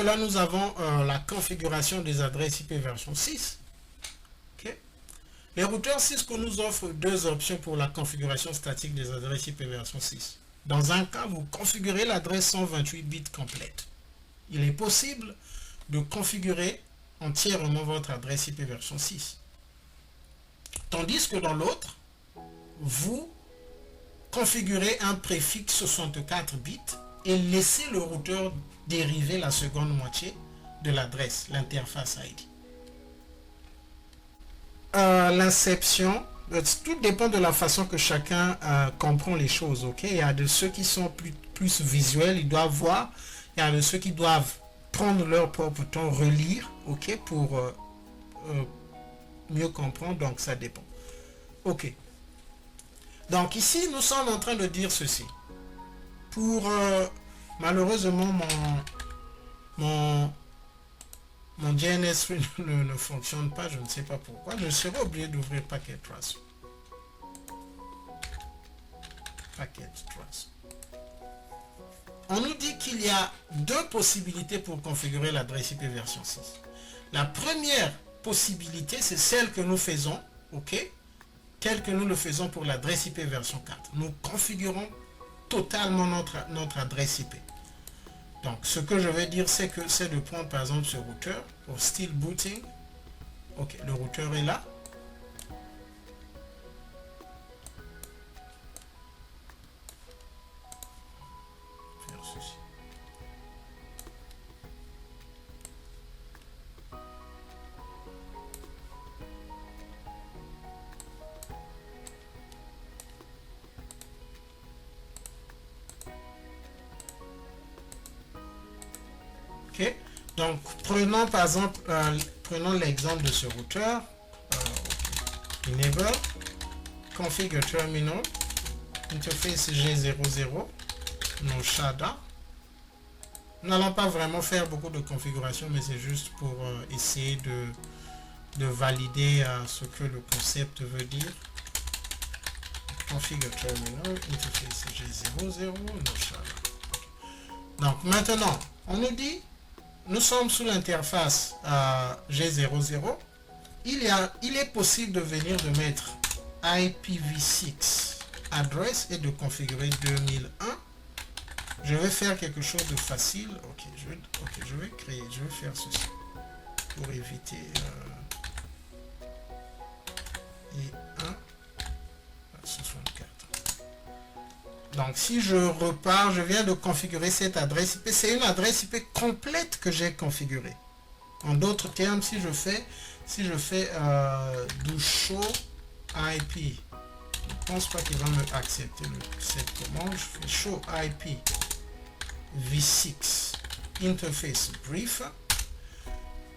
cela, nous avons la configuration des adresses IP version 6. Okay. Les routeurs Cisco nous offrent deux options pour la configuration statique des adresses IP version 6. Dans un cas, vous configurez l'adresse 128 bits complète. Il est possible de configurer entièrement votre adresse IP version 6. Tandis que dans l'autre, vous configurez un préfixe 64 bits et laissez le routeur dériver la seconde moitié de l'adresse, l'interface ID. L'inception, tout dépend de la façon que chacun comprend les choses. Okay? Il y a de ceux qui sont plus visuels, ils doivent voir. Il y a de ceux qui doivent prendre leur propre temps, relire, okay, pour mieux comprendre. Donc ça dépend. Ok. Donc ici, nous sommes en train de dire ceci. Pour malheureusement mon DNS ne fonctionne pas, je ne sais pas pourquoi. Je serai obligé d'ouvrir Packet Trace. Packet Trace. On nous dit qu'il y a deux possibilités pour configurer l'adresse IP version 6. La première possibilité, c'est celle que nous faisons, ok, telle que nous le faisons pour l'adresse IP version 4. Nous configurons totalement notre adresse IP. Donc, ce que je vais dire, c'est que c'est de prendre par exemple ce routeur pour still booting. Ok, le routeur est là. Faire ceci. Ok, donc prenons par exemple prenons l'exemple de ce routeur. Enable configure terminal interface G00 no SHADA. Nous n'allons pas vraiment faire beaucoup de configuration, mais c'est juste pour essayer de valider ce que le concept veut dire. Configure terminal interface G00 no SHADA. Donc maintenant on nous dit nous sommes sous l'interface G00. Il est possible de venir de mettre IPv6 address et de configurer 2001. Je vais faire quelque chose de facile. Ok, je vais faire ceci pour éviter et 1 64. Donc si je repars, je viens de configurer cette adresse IP. C'est une adresse IP complète que j'ai configurée. En d'autres termes, si je fais du show IP, je ne pense pas qu'il va me accepter cette commande. Je fais show IP v6 interface brief.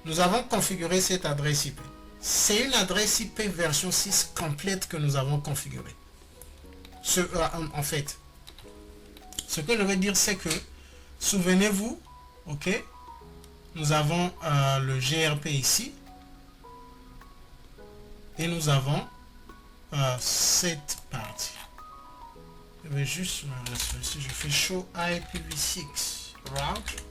Nous avons configuré cette adresse IP. C'est une adresse IP version 6 complète que nous avons configurée. En fait, ce que je veux dire, c'est que, souvenez-vous, ok, nous avons le GRP ici, et nous avons cette partie. Je vais juste me rassurer. Si je fais show IPv6 route,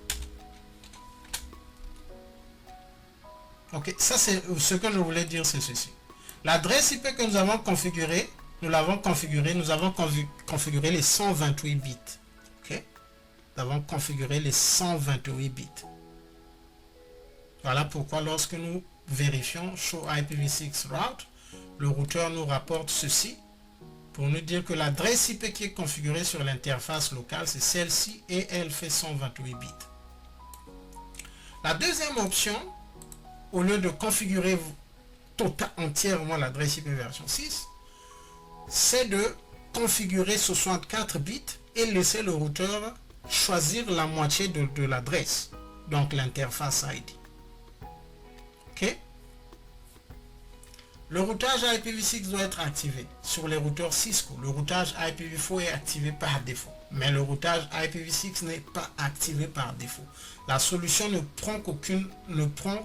ok, ça c'est ce que je voulais dire, c'est ceci. L'adresse IP que nous avons configurée, nous avons configuré les 128 bits. Ok, nous avons configuré les 128 bits. Voilà pourquoi lorsque nous vérifions show IPv6 route, le routeur nous rapporte ceci pour nous dire que l'adresse IP qui est configurée sur l'interface locale, c'est celle-ci et elle fait 128 bits. La deuxième option, au lieu de configurer entièrement l'adresse IP version 6, c'est de configurer 64 bits et laisser le routeur choisir la moitié de l'adresse, donc l'interface ID. Ok. Le routage IPv6 doit être activé sur les routeurs Cisco. Le routage IPv4 est activé par défaut, mais le routage IPv6 n'est pas activé par défaut. La solution ne prend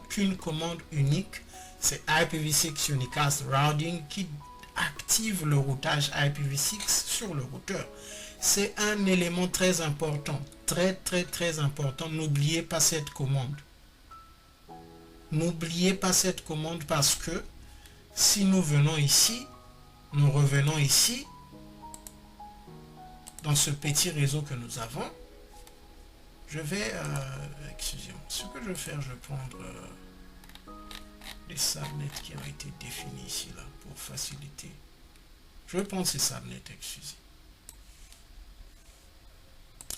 qu'une commande unique, c'est IPv6 Unicast Routing qui active le routage IPv6 sur le routeur. C'est un élément très important, très important. N'oubliez pas cette commande. N'oubliez pas cette commande parce que si nous venons ici, nous revenons ici, dans ce petit réseau que nous avons, je vais, excusez-moi, ce que je vais faire, je vais prendre les subnets qui ont été définis ici, là, pour faciliter. Je vais prendre ces subnets, excusez.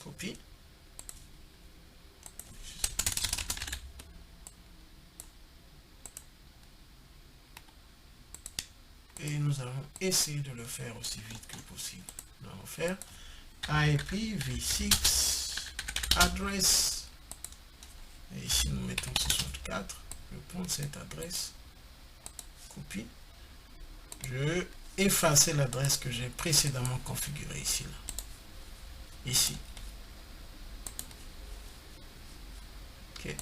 Copie. Et nous allons essayer de le faire aussi vite que possible. Nous allons faire IPv6 address. Et ici nous mettons 64. Je vais prendre cette adresse. Copie. Je vais effacer l'adresse que j'ai précédemment configurée ici. Là. Ici. Ok.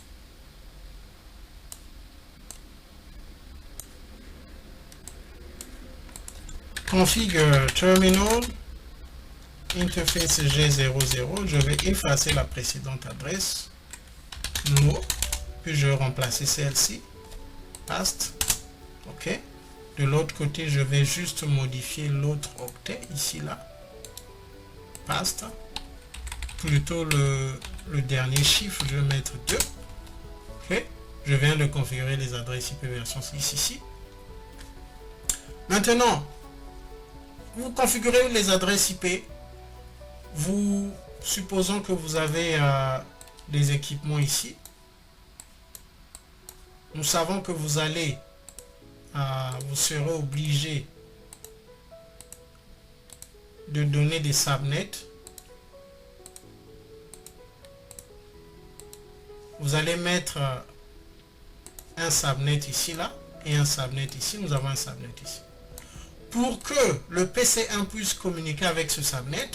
Config terminal interface G00, je vais effacer la précédente adresse, no, puis je vais remplacer celle-ci, past, ok. De l'autre côté, je vais juste modifier l'autre octet, ici, là, past, plutôt le dernier chiffre, je vais mettre 2, ok. Je viens de configurer les adresses IP version 6 ici. Maintenant, vous configurez les adresses IP, vous supposons que vous avez des équipements ici. Nous savons que vous allez, vous serez obligé de donner des subnets. Vous allez mettre un subnet ici, là, et un subnet ici. Nous avons un subnet ici. Pour que le PC1 puisse communiquer avec ce subnet,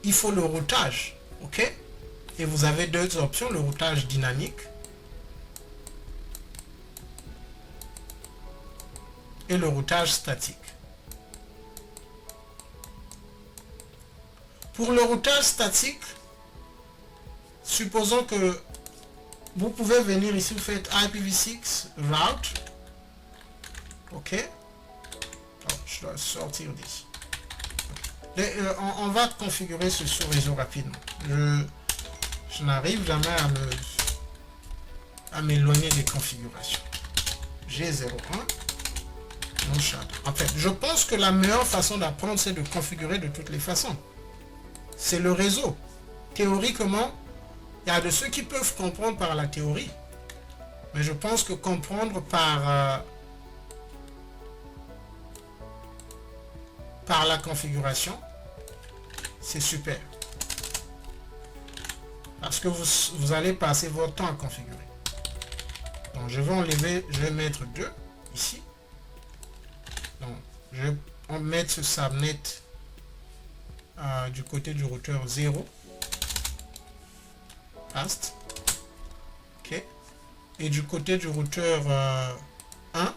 il faut le routage, ok? Et vous avez deux options, le routage dynamique et le routage statique. Pour le routage statique, supposons que vous pouvez venir ici, vous faites IPv6 route, ok? Je dois sortir d'ici. On va configurer ce sous-réseau rapidement. Je n'arrive jamais à m'éloigner des configurations. G01. En fait, je pense que la meilleure façon d'apprendre, c'est de configurer de toutes les façons. C'est le réseau. Théoriquement, il y a de ceux qui peuvent comprendre par la théorie. Mais je pense que comprendre par la configuration, c'est super. Parce que vous allez passer votre temps à configurer. Donc je vais enlever, je vais mettre 2 ici. Donc je vais mettre ce subnet du côté du routeur 0. Past. Ok. Et du côté du routeur 1.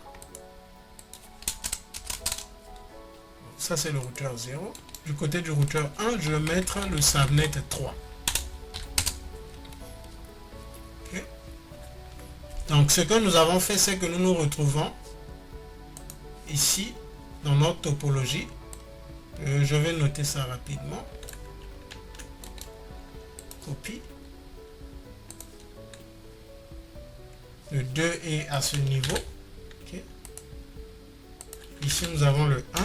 Ça c'est le routeur 0. Du côté du routeur 1, je vais mettre le subnet 3. Okay. Donc ce que nous avons fait, c'est que nous nous retrouvons ici dans notre topologie. Je vais noter ça rapidement. Copie. Le 2 est à ce niveau. Okay. Ici nous avons le 1.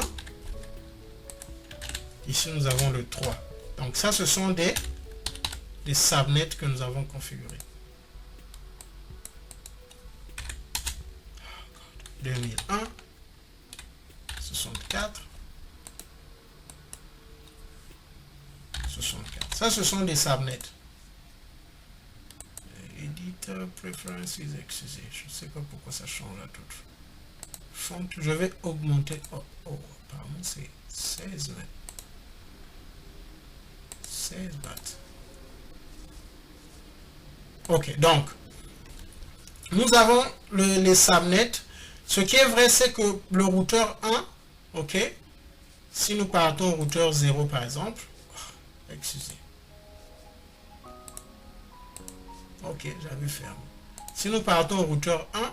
Ici, nous avons le 3. Donc ça, ce sont des subnets que nous avons configurés. 2001, 64, 64. Ça, ce sont des subnets. Editor Preferences, excusez. Je ne sais pas pourquoi ça change à toute font. Je vais augmenter. Oh, apparemment, c'est 16 mètres. 16 watts. Ok, donc nous avons les subnets. Ce qui est vrai, c'est que le routeur 1, ok, si nous partons au routeur 0 par exemple, excusez, Ok, j'avais fermé. Si nous partons au routeur 1,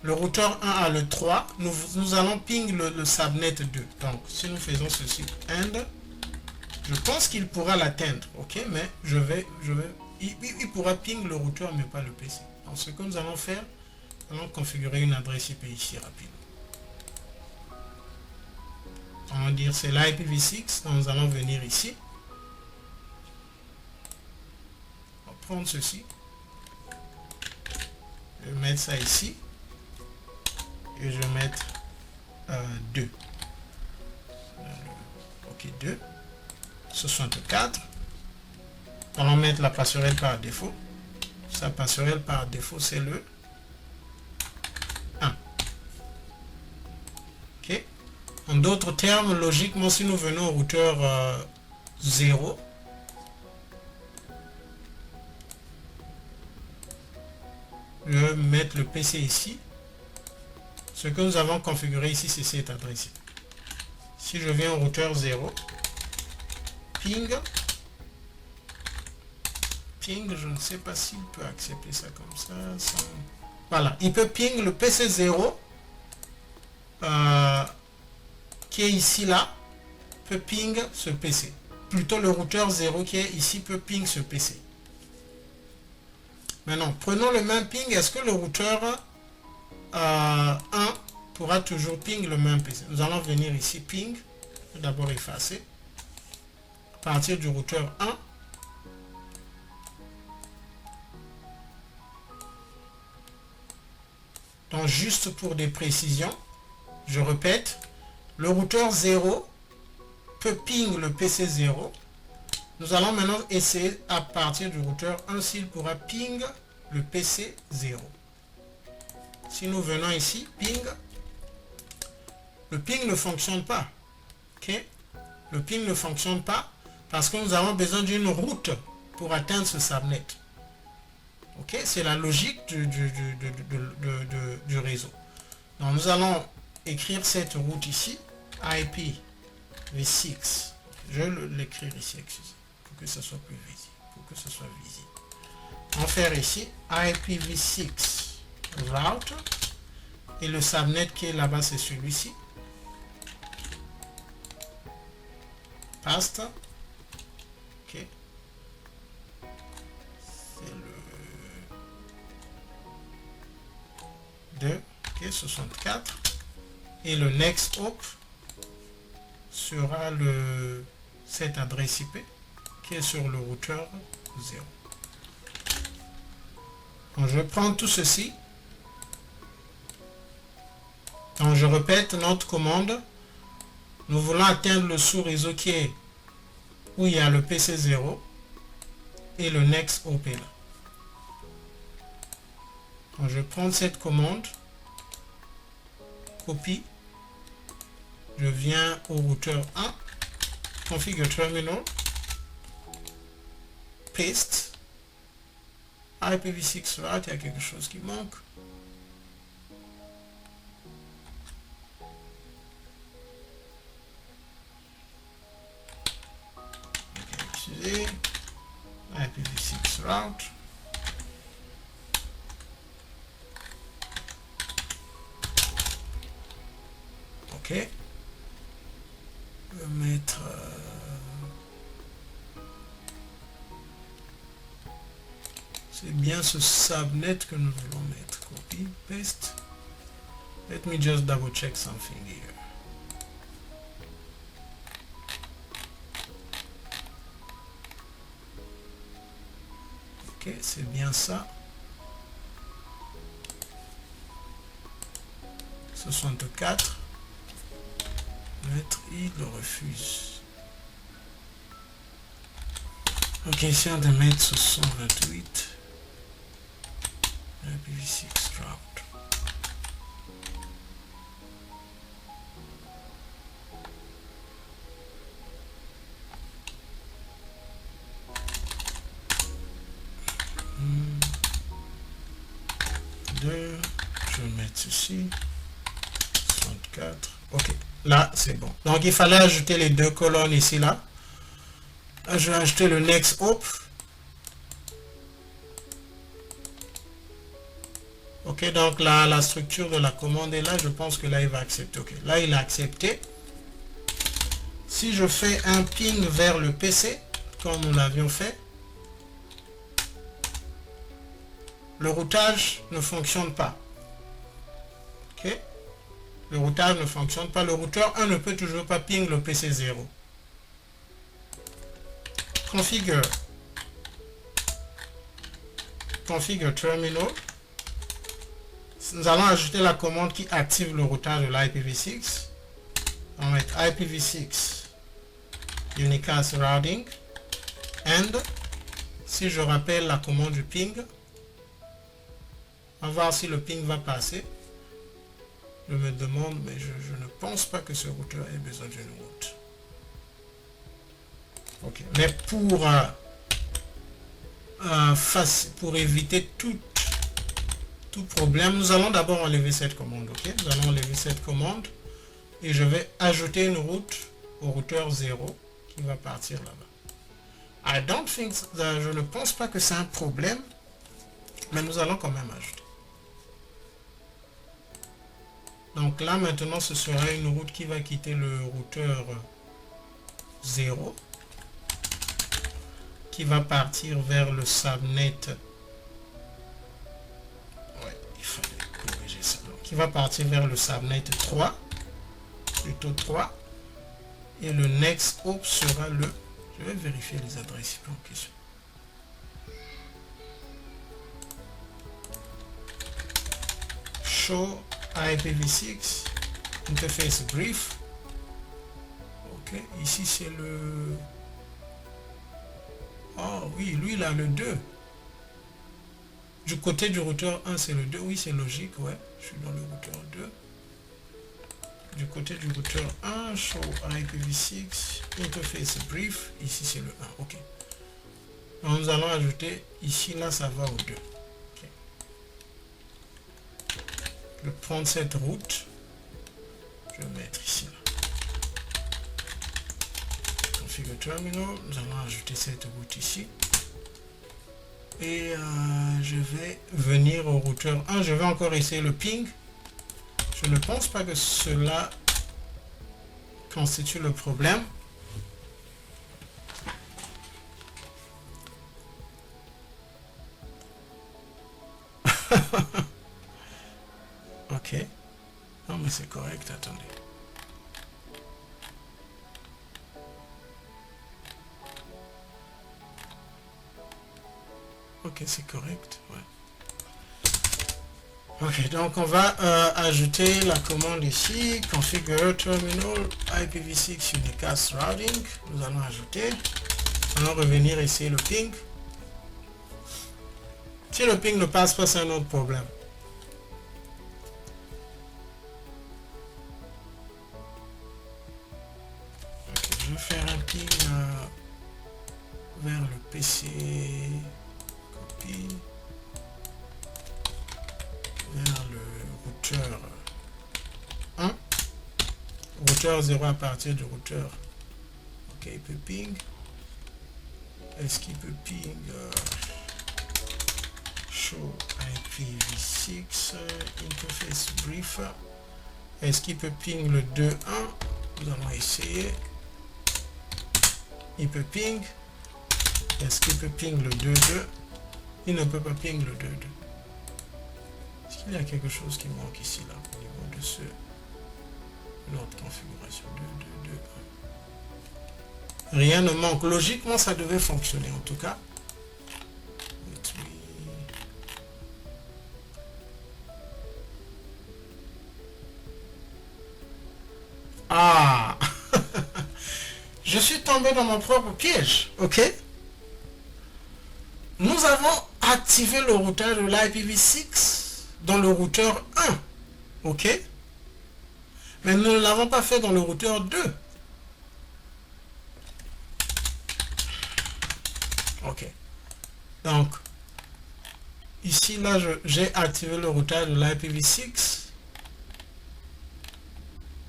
le routeur 1 a le 3, nous allons ping le subnet 2. Donc, si nous faisons ceci, end, je pense qu'il pourra l'atteindre, ok, mais il pourra ping le routeur, mais pas le PC. Donc, ce que nous allons faire, nous allons configurer une adresse IP ici rapidement. On va dire c'est l'IPv6, donc nous allons venir ici. On va prendre ceci. Je vais mettre ça ici. Et je vais mettre 2. Ok, 2. 64. On va mettre la passerelle par défaut. Sa passerelle par défaut, c'est le 1. Ok. En d'autres termes, logiquement, si nous venons au routeur 0, je vais mettre le PC ici. Ce que nous avons configuré ici, c'est cette adresse. Si je viens au routeur 0, ping, je ne sais pas s'il peut accepter ça comme ça. Voilà, il peut ping le PC 0 qui est ici là, peut ping ce PC. Plutôt le routeur 0 qui est ici peut ping ce PC. Maintenant, prenons le même ping. Est-ce que le routeur 1 pourra toujours ping le même PC? Nous allons venir ici, ping, d'abord effacer, à partir du routeur 1. Donc juste pour des précisions, je répète, le routeur 0 peut ping le PC 0. Nous allons maintenant essayer à partir du routeur 1 s'il pourra ping le PC 0. Si nous venons ici, ping, le ping ne fonctionne pas. Ok, le ping ne fonctionne pas parce que nous avons besoin d'une route pour atteindre ce subnet. Ok, c'est la logique du réseau. Donc nous allons écrire cette route ici, IPv6. Je vais l'écrire ici, excusez, pour que ce soit plus visible, pour que ce soit visible. On va faire ici IPv6 route et le subnet qui est là-bas, c'est celui-ci. Past. Ok. C'est le 2. Ok, 64. Et le next hop sera cette adresse IP qui est sur le routeur 0. Donc je vais prendre tout ceci. Donc je répète notre commande. Nous voulons atteindre le sous-réseau qui est où il y a le PC 0 et le next hop est là. Donc je vais prendre cette commande. Copie. Je viens au routeur 1. Configure terminal. Paste. IPv6 route, il y a quelque chose qui manque. Excusez. IPv6 route. Ok. Je vais mettre c'est bien ce subnet que nous voulons mettre. Copy, paste. Let me just double check something here. Ok, c'est bien ça. 64. Mettre, il le refuse. Ok, essayons de mettre 628. IPv6 route. Je vais mettre ceci. 64. Ok, là c'est bon. Donc il fallait ajouter les deux colonnes ici là. Je vais ajouter le next hop. Ok, donc là, la structure de la commande est là. Je pense que là, il va accepter. Ok, là, il a accepté. Si je fais un ping vers le PC, comme nous l'avions fait, le routage ne fonctionne pas. Ok, le routage ne fonctionne pas. Le routeur 1 ne peut toujours pas ping le PC 0. Configure terminal. Nous allons ajouter la commande qui active le routage de l'IPv6. On va mettre IPv6 unicast routing and si je rappelle la commande du ping, on va voir si le ping va passer. Je me demande, mais je ne pense pas que ce routeur ait besoin d'une route. Ok, mais pour éviter tout problème, nous allons d'abord enlever cette commande. Ok, nous allons enlever cette commande et je vais ajouter une route au routeur 0 qui va partir là-bas. Je ne pense pas que c'est un problème, mais nous allons quand même ajouter. Donc là maintenant ce sera une route qui va quitter le routeur 0 qui va partir vers le subnet. Ouais, il fallait corriger ça. Qui va partir vers le subnet 3, plutôt 3. Et le next hop sera le... Je vais vérifier les adresses IP en question. Show IPv6 interface brief. Ok, ici c'est le... Oh oui, lui il a le 2. Du côté du routeur 1 c'est le 2. Oui, c'est logique, ouais. Je suis dans le routeur 2. Du côté du routeur 1, show IPv6 interface brief. Ici c'est le 1. Ok. Donc, nous allons ajouter ici, là ça va au 2. Okay. Je vais prendre cette route. Je vais mettre ici là. Configure terminal. Nous allons ajouter cette route ici. Et je vais venir au routeur 1. Je vais encore essayer le ping. Je ne pense pas que cela constitue le problème. Ok. Non mais c'est correct, attendez. Ok, c'est correct, ouais. Ok, donc on va ajouter la commande ici, configure terminal IPv6 unicast routing. Nous allons ajouter. Allons revenir essayer le ping. Si le ping ne passe pas, c'est un autre problème. Okay, je vais faire un ping vers le PC. Copie. Vers le routeur 1. Routeur 0 à partir du routeur. Ok, il peut ping. Est-ce qu'il peut ping show IPv6 interface brief. Est-ce qu'il peut ping le 2.1? Nous allons essayer. Il peut ping. Est-ce qu'il peut ping le 2.2? Il ne peut pas ping le 2.2. Est-ce qu'il y a quelque chose qui manque ici là au niveau de ce notre configuration 2.2.2.1? Rien ne manque. Logiquement, ça devait fonctionner en tout cas. Ah, je suis tombé dans mon propre piège. Ok. Nous avons activé le routeur de l'IPv6 dans le routeur 1. Ok. Mais nous ne l'avons pas fait dans le routeur 2. Ok. Donc, ici, là, j'ai activé le routeur de l'IPv6.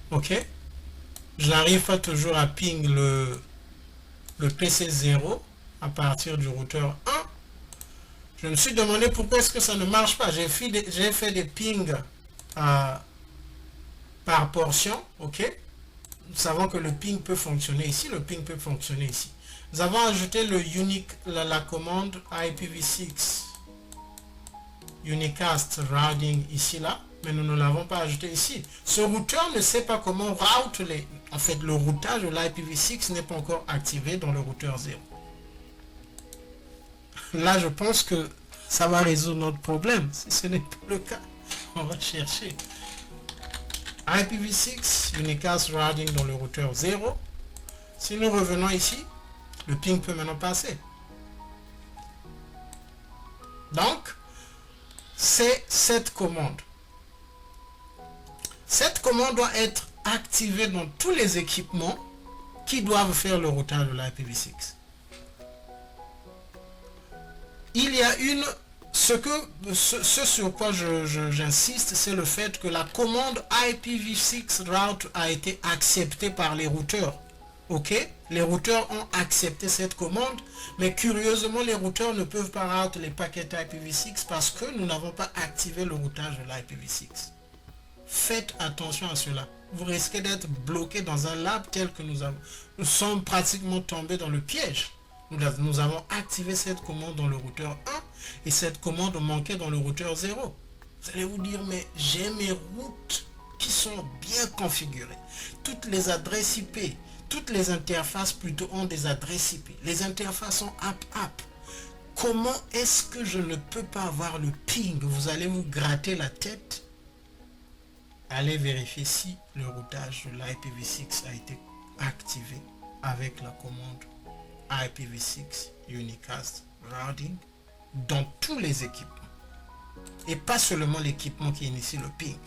Ok. Je n'arrive pas toujours à ping le le PC0 à partir du routeur 1. Je me suis demandé pourquoi est-ce que ça ne marche pas. J'ai fait des pings par portion, ok. Nous savons que le ping peut fonctionner ici, le ping peut fonctionner ici. Nous avons ajouté le la commande IPv6 unicast routing ici là, mais nous ne l'avons pas ajouté ici. Ce routeur ne sait pas comment route les... En fait, le routage de l'IPv6 n'est pas encore activé dans le routeur 0. Là, je pense que ça va résoudre notre problème. Si ce n'est pas le cas, on va chercher IPv6 unicast routing dans le routeur 0. Si nous revenons ici, le ping peut maintenant passer. Donc, c'est cette commande. Cette commande doit être activée dans tous les équipements qui doivent faire le routage de l'IPv6. Il y a ce sur quoi j'insiste, c'est le fait que la commande IPv6 route a été acceptée par les routeurs. Ok, les routeurs ont accepté cette commande, mais curieusement, les routeurs ne peuvent pas route les paquets IPv6 parce que nous n'avons pas activé le routage de l'IPv6. Faites attention à cela. Vous risquez d'être bloqué dans un lab tel que nous sommes pratiquement tombés dans le piège. Nous avons activé cette commande dans le routeur 1 et cette commande manquait dans le routeur 0. Vous allez vous dire, mais j'ai mes routes qui sont bien configurées. Toutes les adresses IP, toutes les interfaces plutôt ont des adresses IP. Les interfaces sont app. Comment est-ce que je ne peux pas avoir le ping? Vous allez vous gratter la tête. Allez vérifier si le routage de l'IPv6 a été activé avec la commande IPv6 unicast routing dans tous les équipements. Et pas seulement l'équipement qui initie le ping.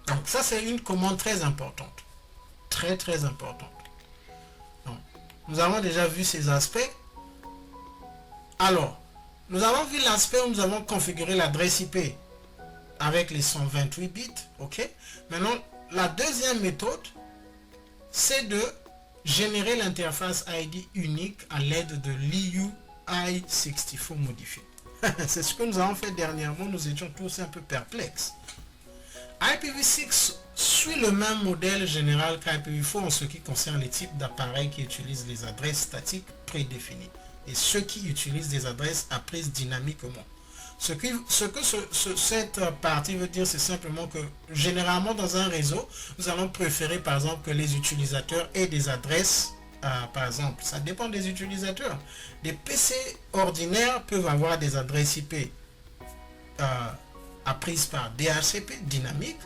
Donc ça, c'est une commande très importante. Très importante. Donc, nous avons déjà vu ces aspects. Alors, nous avons vu l'aspect où nous avons configuré l'adresse IP avec les 128 bits. Ok. Maintenant, la deuxième méthode, c'est de générer l'interface ID unique à l'aide de l'EUI64 modifié. C'est ce que nous avons fait dernièrement. Nous étions tous un peu perplexes. IPv6 suit le même modèle général qu'IPv4 en ce qui concerne les types d'appareils qui utilisent les adresses statiques prédéfinies et ceux qui utilisent des adresses apprises dynamiquement. Ce que cette partie veut dire, c'est simplement que généralement dans un réseau, nous allons préférer par exemple que les utilisateurs aient des adresses, par exemple, ça dépend des utilisateurs. Des PC ordinaires peuvent avoir des adresses IP apprises par DHCP dynamique,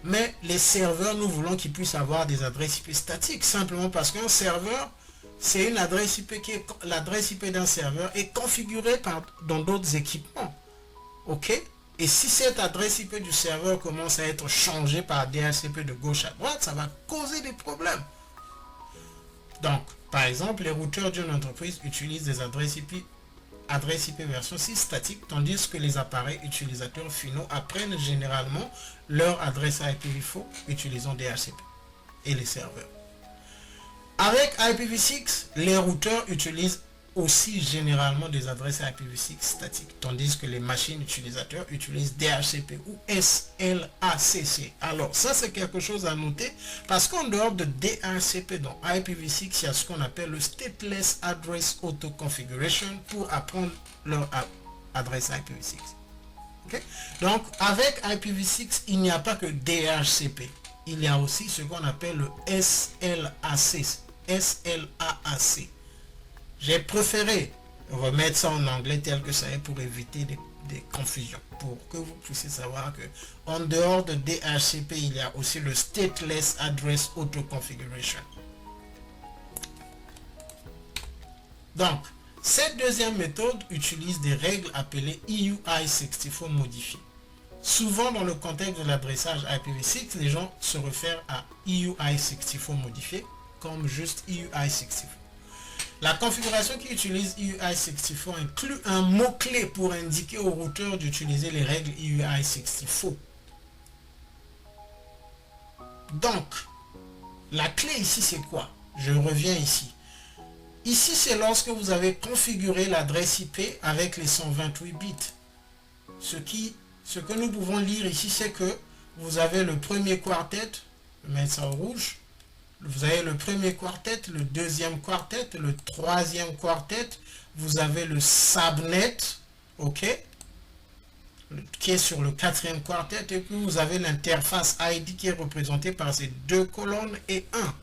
mais les serveurs, nous voulons qu'ils puissent avoir des adresses IP statiques, simplement parce qu'un serveur, c'est une adresse IP qui est l'adresse IP d'un serveur est configurée dans d'autres équipements. Ok, et si cette adresse IP du serveur commence à être changée par DHCP de gauche à droite, ça va causer des problèmes. Donc, par exemple, les routeurs d'une entreprise utilisent des adresses IP version 6 statique, tandis que les appareils utilisateurs finaux apprennent généralement leur adresse IPv4 utilisant DHCP et les serveurs. Avec IPv6, les routeurs utilisent aussi généralement des adresses IPv6 statiques, tandis que les machines utilisateurs utilisent DHCP ou SLACC. Alors ça, c'est quelque chose à noter parce qu'en dehors de DHCP dans IPv6, il y a ce qu'on appelle le Stateless Address Auto Configuration pour apprendre leur adresse IPv6. Okay? Donc avec IPv6, il n'y a pas que DHCP, il y a aussi ce qu'on appelle le SLAC. J'ai préféré remettre ça en anglais tel que ça est pour éviter des confusions, pour que vous puissiez savoir que en dehors de DHCP, il y a aussi le Stateless Address Auto Configuration. Donc, cette deuxième méthode utilise des règles appelées EUI64 modifiées. Souvent, dans le contexte de l'adressage IPv6, les gens se réfèrent à EUI64 modifié comme juste EUI64. La configuration qui utilise EUI64 inclut un mot-clé pour indiquer au routeur d'utiliser les règles EUI64. Donc, la clé ici, c'est quoi? Je reviens ici. Ici, c'est lorsque vous avez configuré l'adresse IP avec les 128 bits. Ce que nous pouvons lire ici, c'est que vous avez le premier quartet, je vais mettre ça au rouge. Vous avez le premier quartet, le deuxième quartet, le troisième quartet. Vous avez le subnet, ok, qui est sur le quatrième quartet. Et puis vous avez l'interface ID qui est représentée par ces deux colonnes et 1.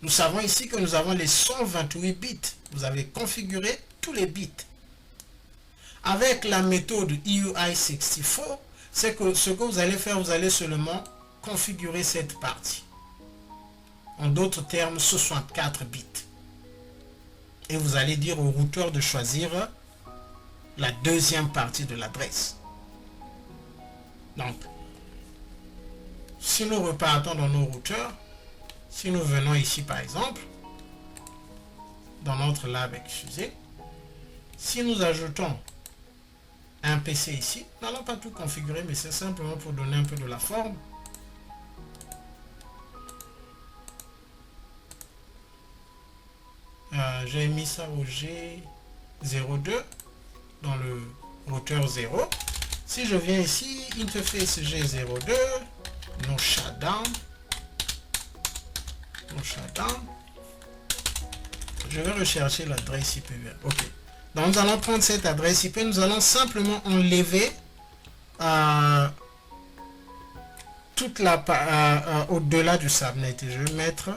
Nous savons ici que nous avons les 128 bits. Vous avez configuré tous les bits. Avec la méthode EUI64, c'est que ce que vous allez faire, vous allez seulement configurer cette partie. En d'autres termes, 64 bits. Et vous allez dire au routeur de choisir la deuxième partie de l'adresse. Donc, si nous repartons dans nos routeurs, si nous venons ici par exemple, dans notre lab, excusez, si nous ajoutons un PC ici, nous n'allons pas tout configurer, mais c'est simplement pour donner un peu de la forme. J'ai mis ça au G02 dans le routeur 0. Si je viens ici, interface G02, no shutdown, je vais rechercher l'adresse IP. Ok. Donc nous allons prendre cette adresse IP, nous allons simplement enlever toute la au-delà du subnet. Et je vais mettre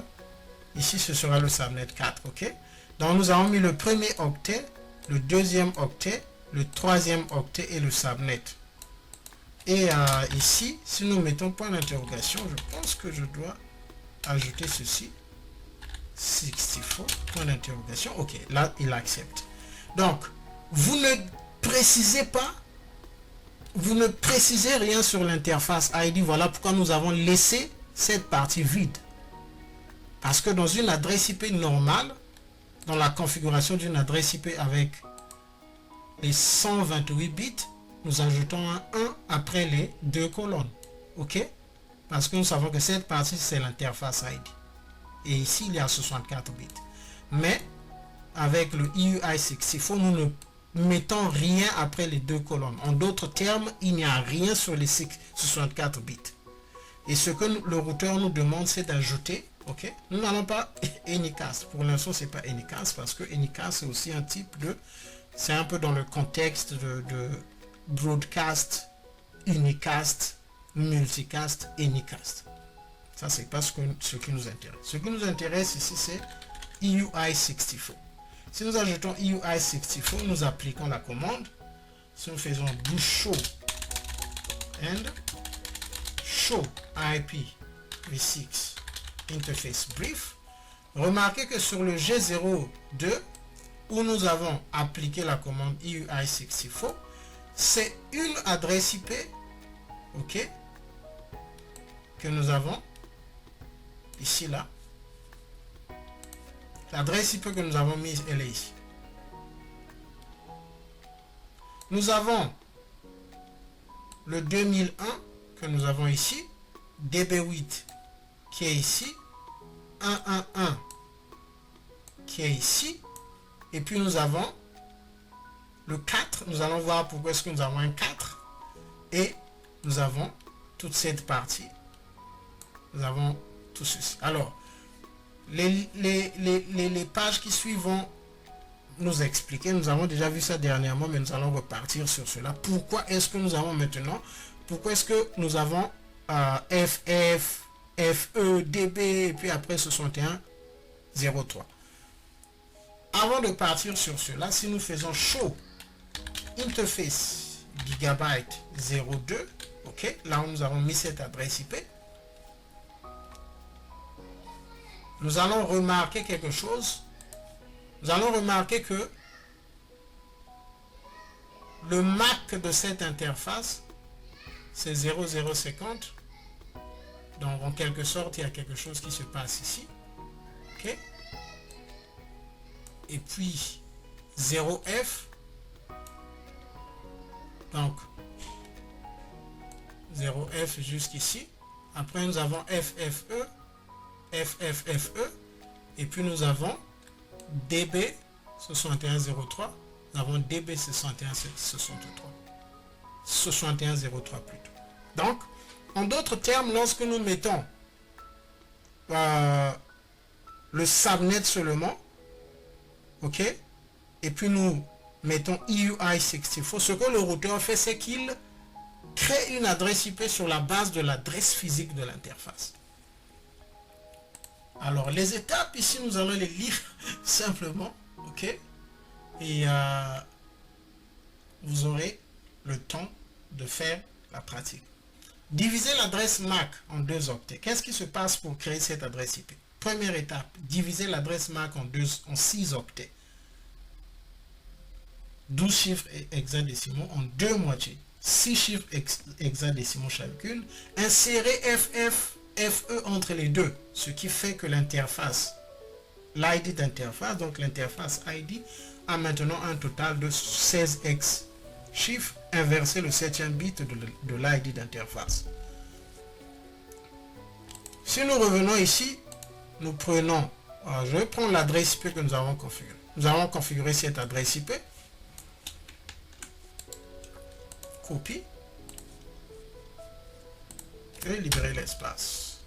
ici, ce sera le subnet 4. Ok. Donc nous avons mis le premier octet, le deuxième octet, le troisième octet et le subnet. Et ici, si nous mettons point d'interrogation, je pense que je dois ajouter ceci. 64, point d'interrogation. Ok, là, il accepte. Donc, vous ne précisez pas, vous ne précisez rien sur l'interface ID. Voilà pourquoi nous avons laissé cette partie vide. Parce que dans une adresse IP normale, dans la configuration d'une adresse IP avec les 128 bits, nous ajoutons un 1 après les deux colonnes. Ok? Parce que nous savons que cette partie, c'est l'interface ID. Et ici, il y a 64 bits. Mais, avec le EUI64, nous ne mettons rien après les deux colonnes. En d'autres termes, il n'y a rien sur les 64 bits. Et ce que le routeur nous demande, c'est d'ajouter. Ok, nous n'allons pas Anycast. Pour l'instant, c'est pas Anycast parce que Anycast c'est aussi un type de, c'est un peu dans le contexte de broadcast, unicast, multicast, Anycast. Ça c'est pas ce qui nous intéresse. Ce qui nous intéresse ici c'est EUI64. Si nous ajoutons EUI64, nous appliquons la commande. Si nous faisons do show and show IPv6 interface brief, remarquez que sur le G02 où nous avons appliqué la commande EUI64, c'est une adresse IP, ok, que nous avons ici là. L'adresse IP que nous avons mise, elle est ici. Nous avons le 2001 que nous avons ici, DB8 qui est ici, 111 qui est ici, et puis nous avons le 4, nous allons voir pourquoi est-ce que nous avons un 4, et nous avons toute cette partie, nous avons tout ceci. Alors, les pages qui suivent vont nous expliquer, nous avons déjà vu ça dernièrement, mais nous allons repartir sur cela. Pourquoi est-ce que nous avons maintenant, pourquoi est-ce que nous avons FF, FE, DB, et puis après 61, 03. Avant de partir sur cela, si nous faisons show interface gigabyte 02, ok, là où nous avons mis cette adresse IP, nous allons remarquer quelque chose. Nous allons remarquer que le MAC de cette interface, c'est 0050. Donc, en quelque sorte, il y a quelque chose qui se passe ici. OK? Et puis, 0F. Donc, 0F jusqu'ici. Après, nous avons FFE, FFFE. Et puis nous avons DB 6103. Nous avons DB 6163. 6103 plutôt. Donc, en d'autres termes, lorsque nous mettons le subnet seulement, ok, et puis nous mettons EUI64, ce que le routeur fait, c'est qu'il crée une adresse IP sur la base de l'adresse physique de l'interface. Alors, les étapes, ici, nous allons les lire simplement, ok, et vous aurez le temps de faire la pratique. Diviser l'adresse MAC en 2 octets. Qu'est-ce qui se passe pour créer cette adresse IP? Première étape, diviser l'adresse MAC en 6 octets. 12 chiffres hexadécimaux en 2 moitiés. 6 chiffres hexadécimaux chacune. Insérer FE entre les deux, ce qui fait que l'interface, l'ID d'interface, donc l'interface ID, a maintenant un total de 16 hex chiffres, inverser le 7e bit de l'ID d'interface. Si nous revenons ici, nous prenons, je vais prendre l'adresse IP que nous avons configurée. Nous avons configuré cette adresse IP. Copie. Et libérer l'espace.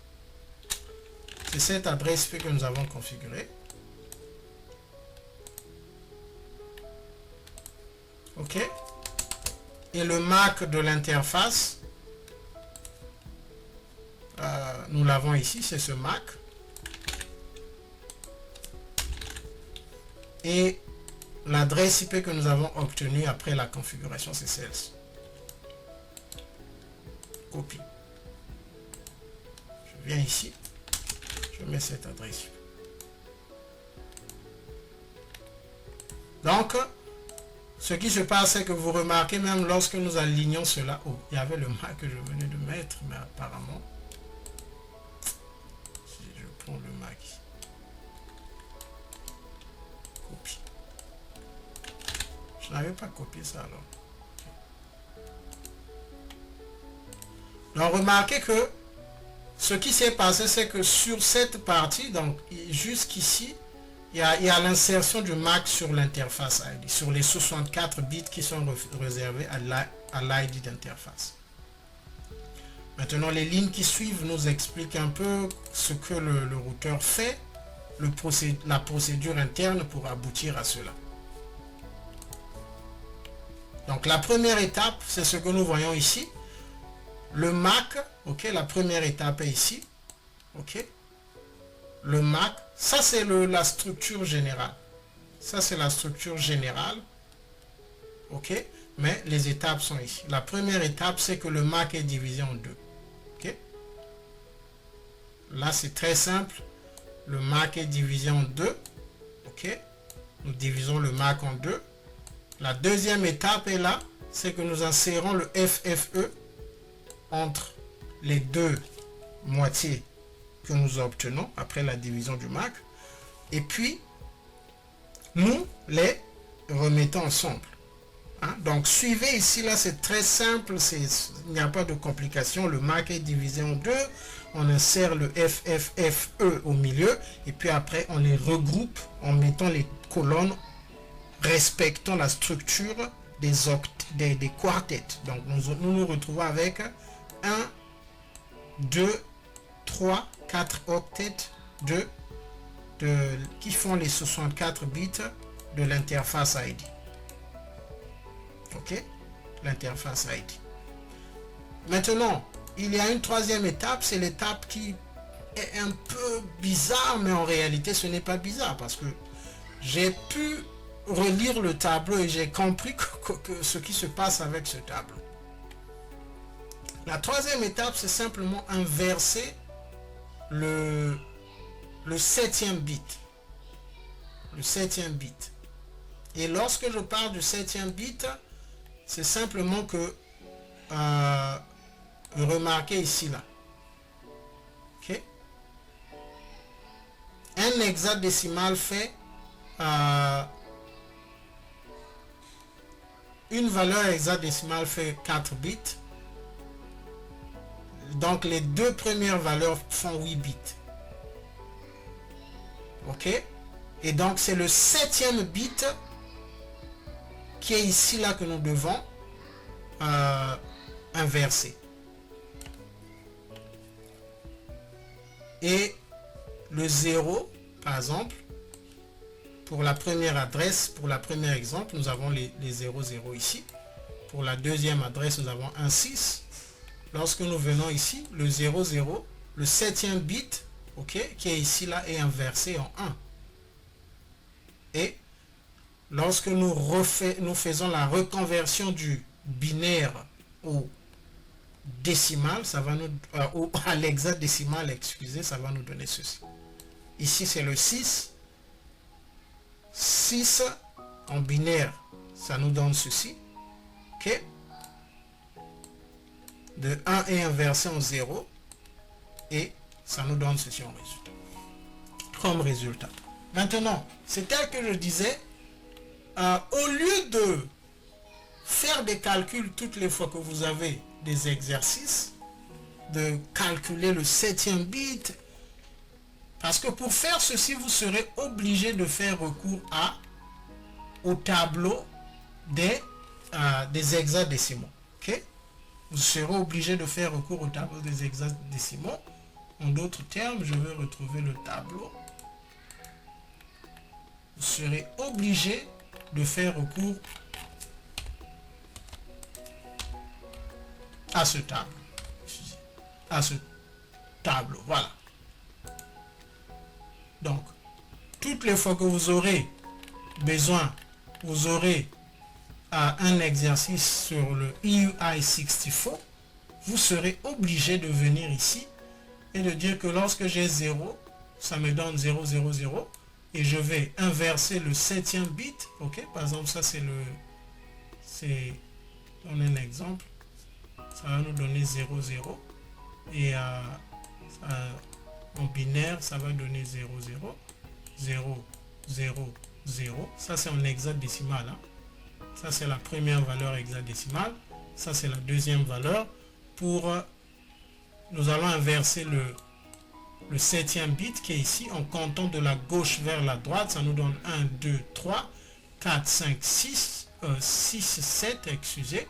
C'est cette adresse IP que nous avons configurée. OK. Et le MAC de l'interface, nous l'avons ici, c'est ce MAC. Et l'adresse IP que nous avons obtenue après la configuration, c'est celle-ci. Copie. Je viens ici, je mets cette adresse IP. Donc, ce qui se passe, c'est que vous remarquez, même lorsque nous alignons cela, oh, il y avait le MAC que je venais de mettre, mais apparemment, si je prends le MAC, copie. Je n'avais pas copié ça alors. Donc, remarquez que ce qui s'est passé, c'est que sur cette partie, donc jusqu'ici, il y a l'insertion du MAC sur l'interface ID, sur les 64 bits qui sont réservés à l'ID d'interface. Maintenant, les lignes qui suivent nous expliquent un peu ce que le routeur fait, la procédure interne pour aboutir à cela. Donc, la première étape, c'est ce que nous voyons ici. Le MAC, ok, la première étape est ici, ok. Le MAC, ça c'est la structure générale. Ça c'est la structure générale. Ok. Mais les étapes sont ici. La première étape, c'est que le MAC est divisé en 2. Ok. Là c'est très simple. Le MAC est divisé en 2. Ok. Nous divisons le MAC en 2. La deuxième étape est là. C'est que nous insérons le FFE entre les deux moitiés que nous obtenons après la division du MAC, et puis nous les remettons ensemble. Hein? Donc suivez ici, là c'est très simple, il n'y a pas de complication. Le MAC est divisé en 2, on insère le FFFE au milieu, et puis après on les regroupe en mettant les colonnes respectant la structure des quartets. Donc nous retrouvons avec 1, 2, 3, 4 octets qui font les 64 bits de l'interface ID. Ok, l'interface ID. Maintenant, il y a une troisième étape, c'est l'étape qui est un peu bizarre, mais en réalité ce n'est pas bizarre parce que j'ai pu relire le tableau et j'ai compris que ce qui se passe avec ce tableau. La troisième étape, c'est simplement inverser le 7e bit. Le 7e bit. Et lorsque je parle du 7e bit, c'est simplement que remarquez ici là. Ok. Un hexadécimal fait une valeur hexadécimale fait 4 bits. Donc les deux premières valeurs font 8 bits. ok, et donc c'est le 7e bit qui est ici là que nous devons inverser. Et le 0, par exemple, pour la première adresse, pour la première exemple, nous avons les 0, 0 ici. Pour la deuxième adresse, nous avons un 6. Lorsque nous venons ici, le 0, 0, le 7e bit, ok, qui est ici là, est inversé en 1. Et lorsque nous faisons la reconversion du binaire au décimal, ça va nous à l'hexadécimal, excusez, ça va nous donner ceci. Ici c'est le 6. 6 en binaire, ça nous donne ceci. Ok. De 1 est inversé en 0 et ça nous donne ceci en résultat. Comme résultat. Maintenant, c'est tel que je disais, au lieu de faire des calculs toutes les fois que vous avez des exercices, de calculer le 7e bit, parce que pour faire ceci, vous serez obligé de faire recours au tableau des hexadécimaux. Okay? Vous serez obligé de faire recours au tableau des hexadécimaux. En d'autres termes, je vais retrouver le tableau. Vous serez obligé de faire recours à ce tableau. À ce tableau, voilà. Donc, toutes les fois que vous aurez besoin, vous aurez un exercice sur le EUI64, vous serez obligé de venir ici et de dire que lorsque j'ai 0, ça me donne 0, 0, 0, et je vais inverser le 7e bit, ok, par exemple, ça c'est on a un exemple, ça va nous donner 0, 0, et en binaire, ça va donner 0, 0, 0, 0, 0, ça c'est en hexadécimal, hein. Ça c'est la première valeur hexadécimale, ça c'est la deuxième valeur. Nous allons inverser le 7e bit qui est ici en comptant de la gauche vers la droite, ça nous donne 1, 2, 3, 4, 5, 6, 7, excusez,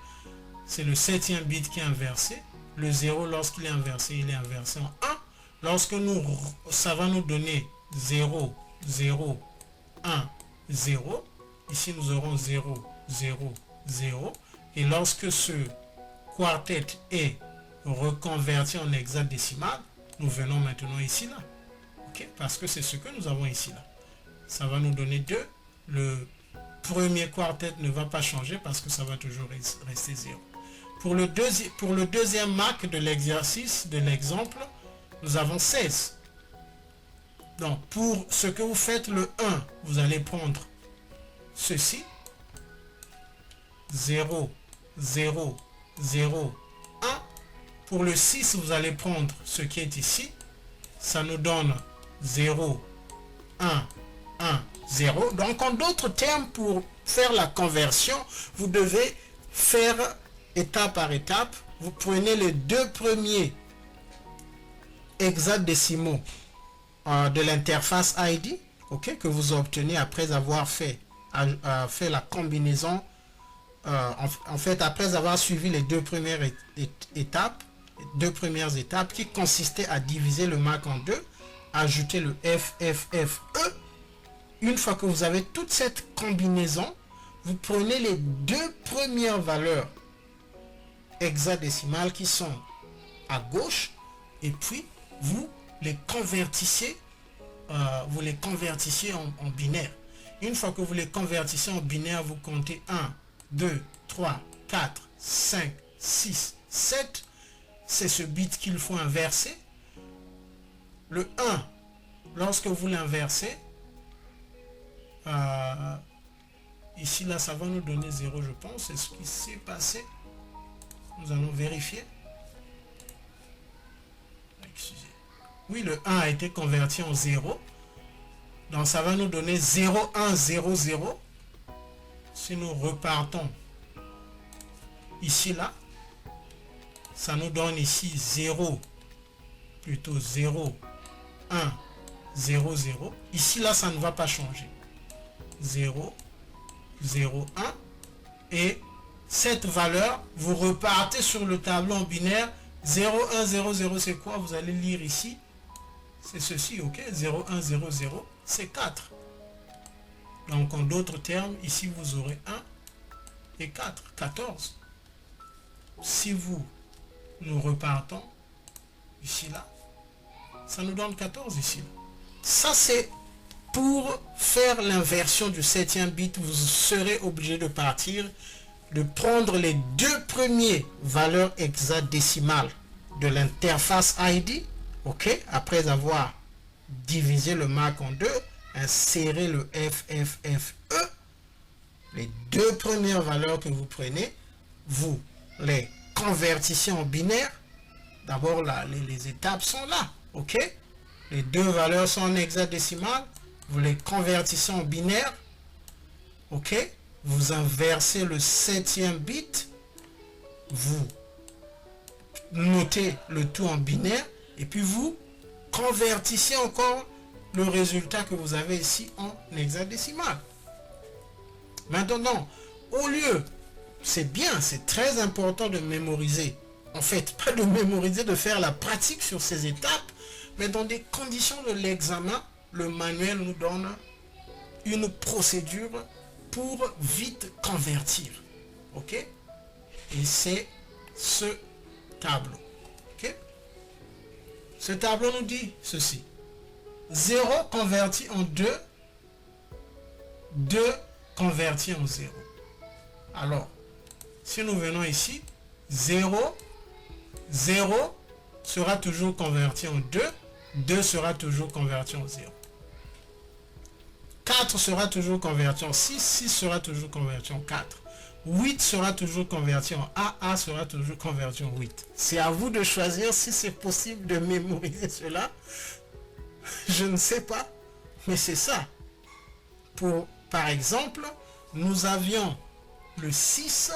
c'est le 7e bit qui est inversé. Le 0, lorsqu'il est inversé, il est inversé en 1. Lorsque ça va nous donner 0, 0, 1, 0. Ici, nous aurons 0, 0, 0. Et lorsque ce quartet est reconverti en hexadécimal, nous venons maintenant ici, là. Okay? Parce que c'est ce que nous avons ici, là. Ça va nous donner 2. Le premier quartet ne va pas changer parce que ça va toujours rester 0. Pour le deuxième marque de l'exercice, de l'exemple, nous avons 16. Donc, pour ce que vous faites le 1, vous allez prendre ceci. 0, 0, 0, 1. Pour le 6, vous allez prendre ce qui est ici. Ça nous donne 0, 1, 1, 0. Donc, en d'autres termes, pour faire la conversion, vous devez faire étape par étape. Vous prenez les deux premiers hexadécimaux de l'interface ID, okay, que vous obtenez après avoir fait la combinaison, en fait après avoir suivi les deux premières étapes, qui consistaient à diviser le MAC en deux, ajouter le FFFE. Une fois que vous avez toute cette combinaison, vous prenez les deux premières valeurs hexadécimales qui sont à gauche et puis vous les convertissez en binaire. Une fois que vous les convertissez en binaire, vous comptez 1, 2, 3, 4, 5, 6, 7. C'est ce bit qu'il faut inverser. Le 1, lorsque vous l'inversez, ici là ça va nous donner 0, je pense. C'est ce qui s'est passé. Nous allons vérifier. Excusez. Oui, le 1 a été converti en 0. Donc ça va nous donner 0, 1, 0, 0. Si nous repartons ici là, ça nous donne ici 0, plutôt 0, 1, 0, 0. Ici, là, ça ne va pas changer. 0, 0, 1. Et cette valeur, vous repartez sur le tableau en binaire. 0, 1, 0, 0, c'est quoi? Vous allez lire ici. C'est ceci, ok? 0, 1, 0, 0, c'est 4. Donc, en d'autres termes, ici, vous aurez 1 et 4, 14. Si nous repartons ici, là, ça nous donne 14 ici. Ça, c'est pour faire l'inversion du 7e bit. Vous serez obligé de partir, de prendre les deux premières valeurs hexadécimales de l'interface ID, ok, après avoir divisé le marque en deux, insérer le FFFE, les deux premières valeurs que vous prenez, vous les convertissez en binaire. D'abord, les étapes sont là, ok. Les deux valeurs sont en hexadécimal, vous les convertissez en binaire, ok. Vous inversez le 7e bit, vous notez le tout en binaire, et puis vous convertissez encore le résultat que vous avez ici en hexadécimal. Maintenant, au lieu, c'est bien, c'est très important de mémoriser. En fait, pas de mémoriser, de faire la pratique sur ces étapes, mais dans des conditions de l'examen, le manuel nous donne une procédure pour vite convertir. Ok? Et c'est ce tableau. Ok? Ce tableau nous dit ceci. 0 converti en 2, 2 converti en 0. Alors, si nous venons ici, 0, 0 sera toujours converti en 2, 2 sera toujours converti en 0. 4 sera toujours converti en 6, 6 sera toujours converti en 4. 8 sera toujours converti en A, A sera toujours converti en 8. C'est à vous de choisir si c'est possible de mémoriser cela. Je ne sais pas, mais c'est ça. Par exemple, nous avions le 6,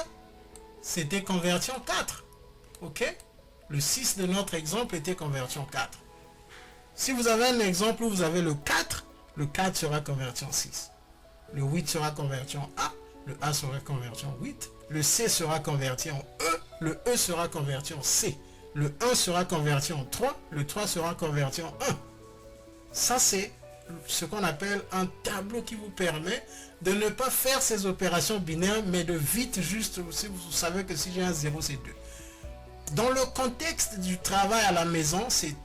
c'était converti en 4. Ok? Le 6 de notre exemple était converti en 4. Si vous avez un exemple où vous avez le 4 sera converti en 6. Le 8 sera converti en A, le A sera converti en 8. Le C sera converti en E, le E sera converti en C. Le 1 sera converti en 3, le 3 sera converti en 1. Ça, c'est ce qu'on appelle un tableau qui vous permet de ne pas faire ces opérations binaires, mais de vite juste, si vous savez que si j'ai un 0, c'est 2. Dans le contexte du travail à la maison, c'est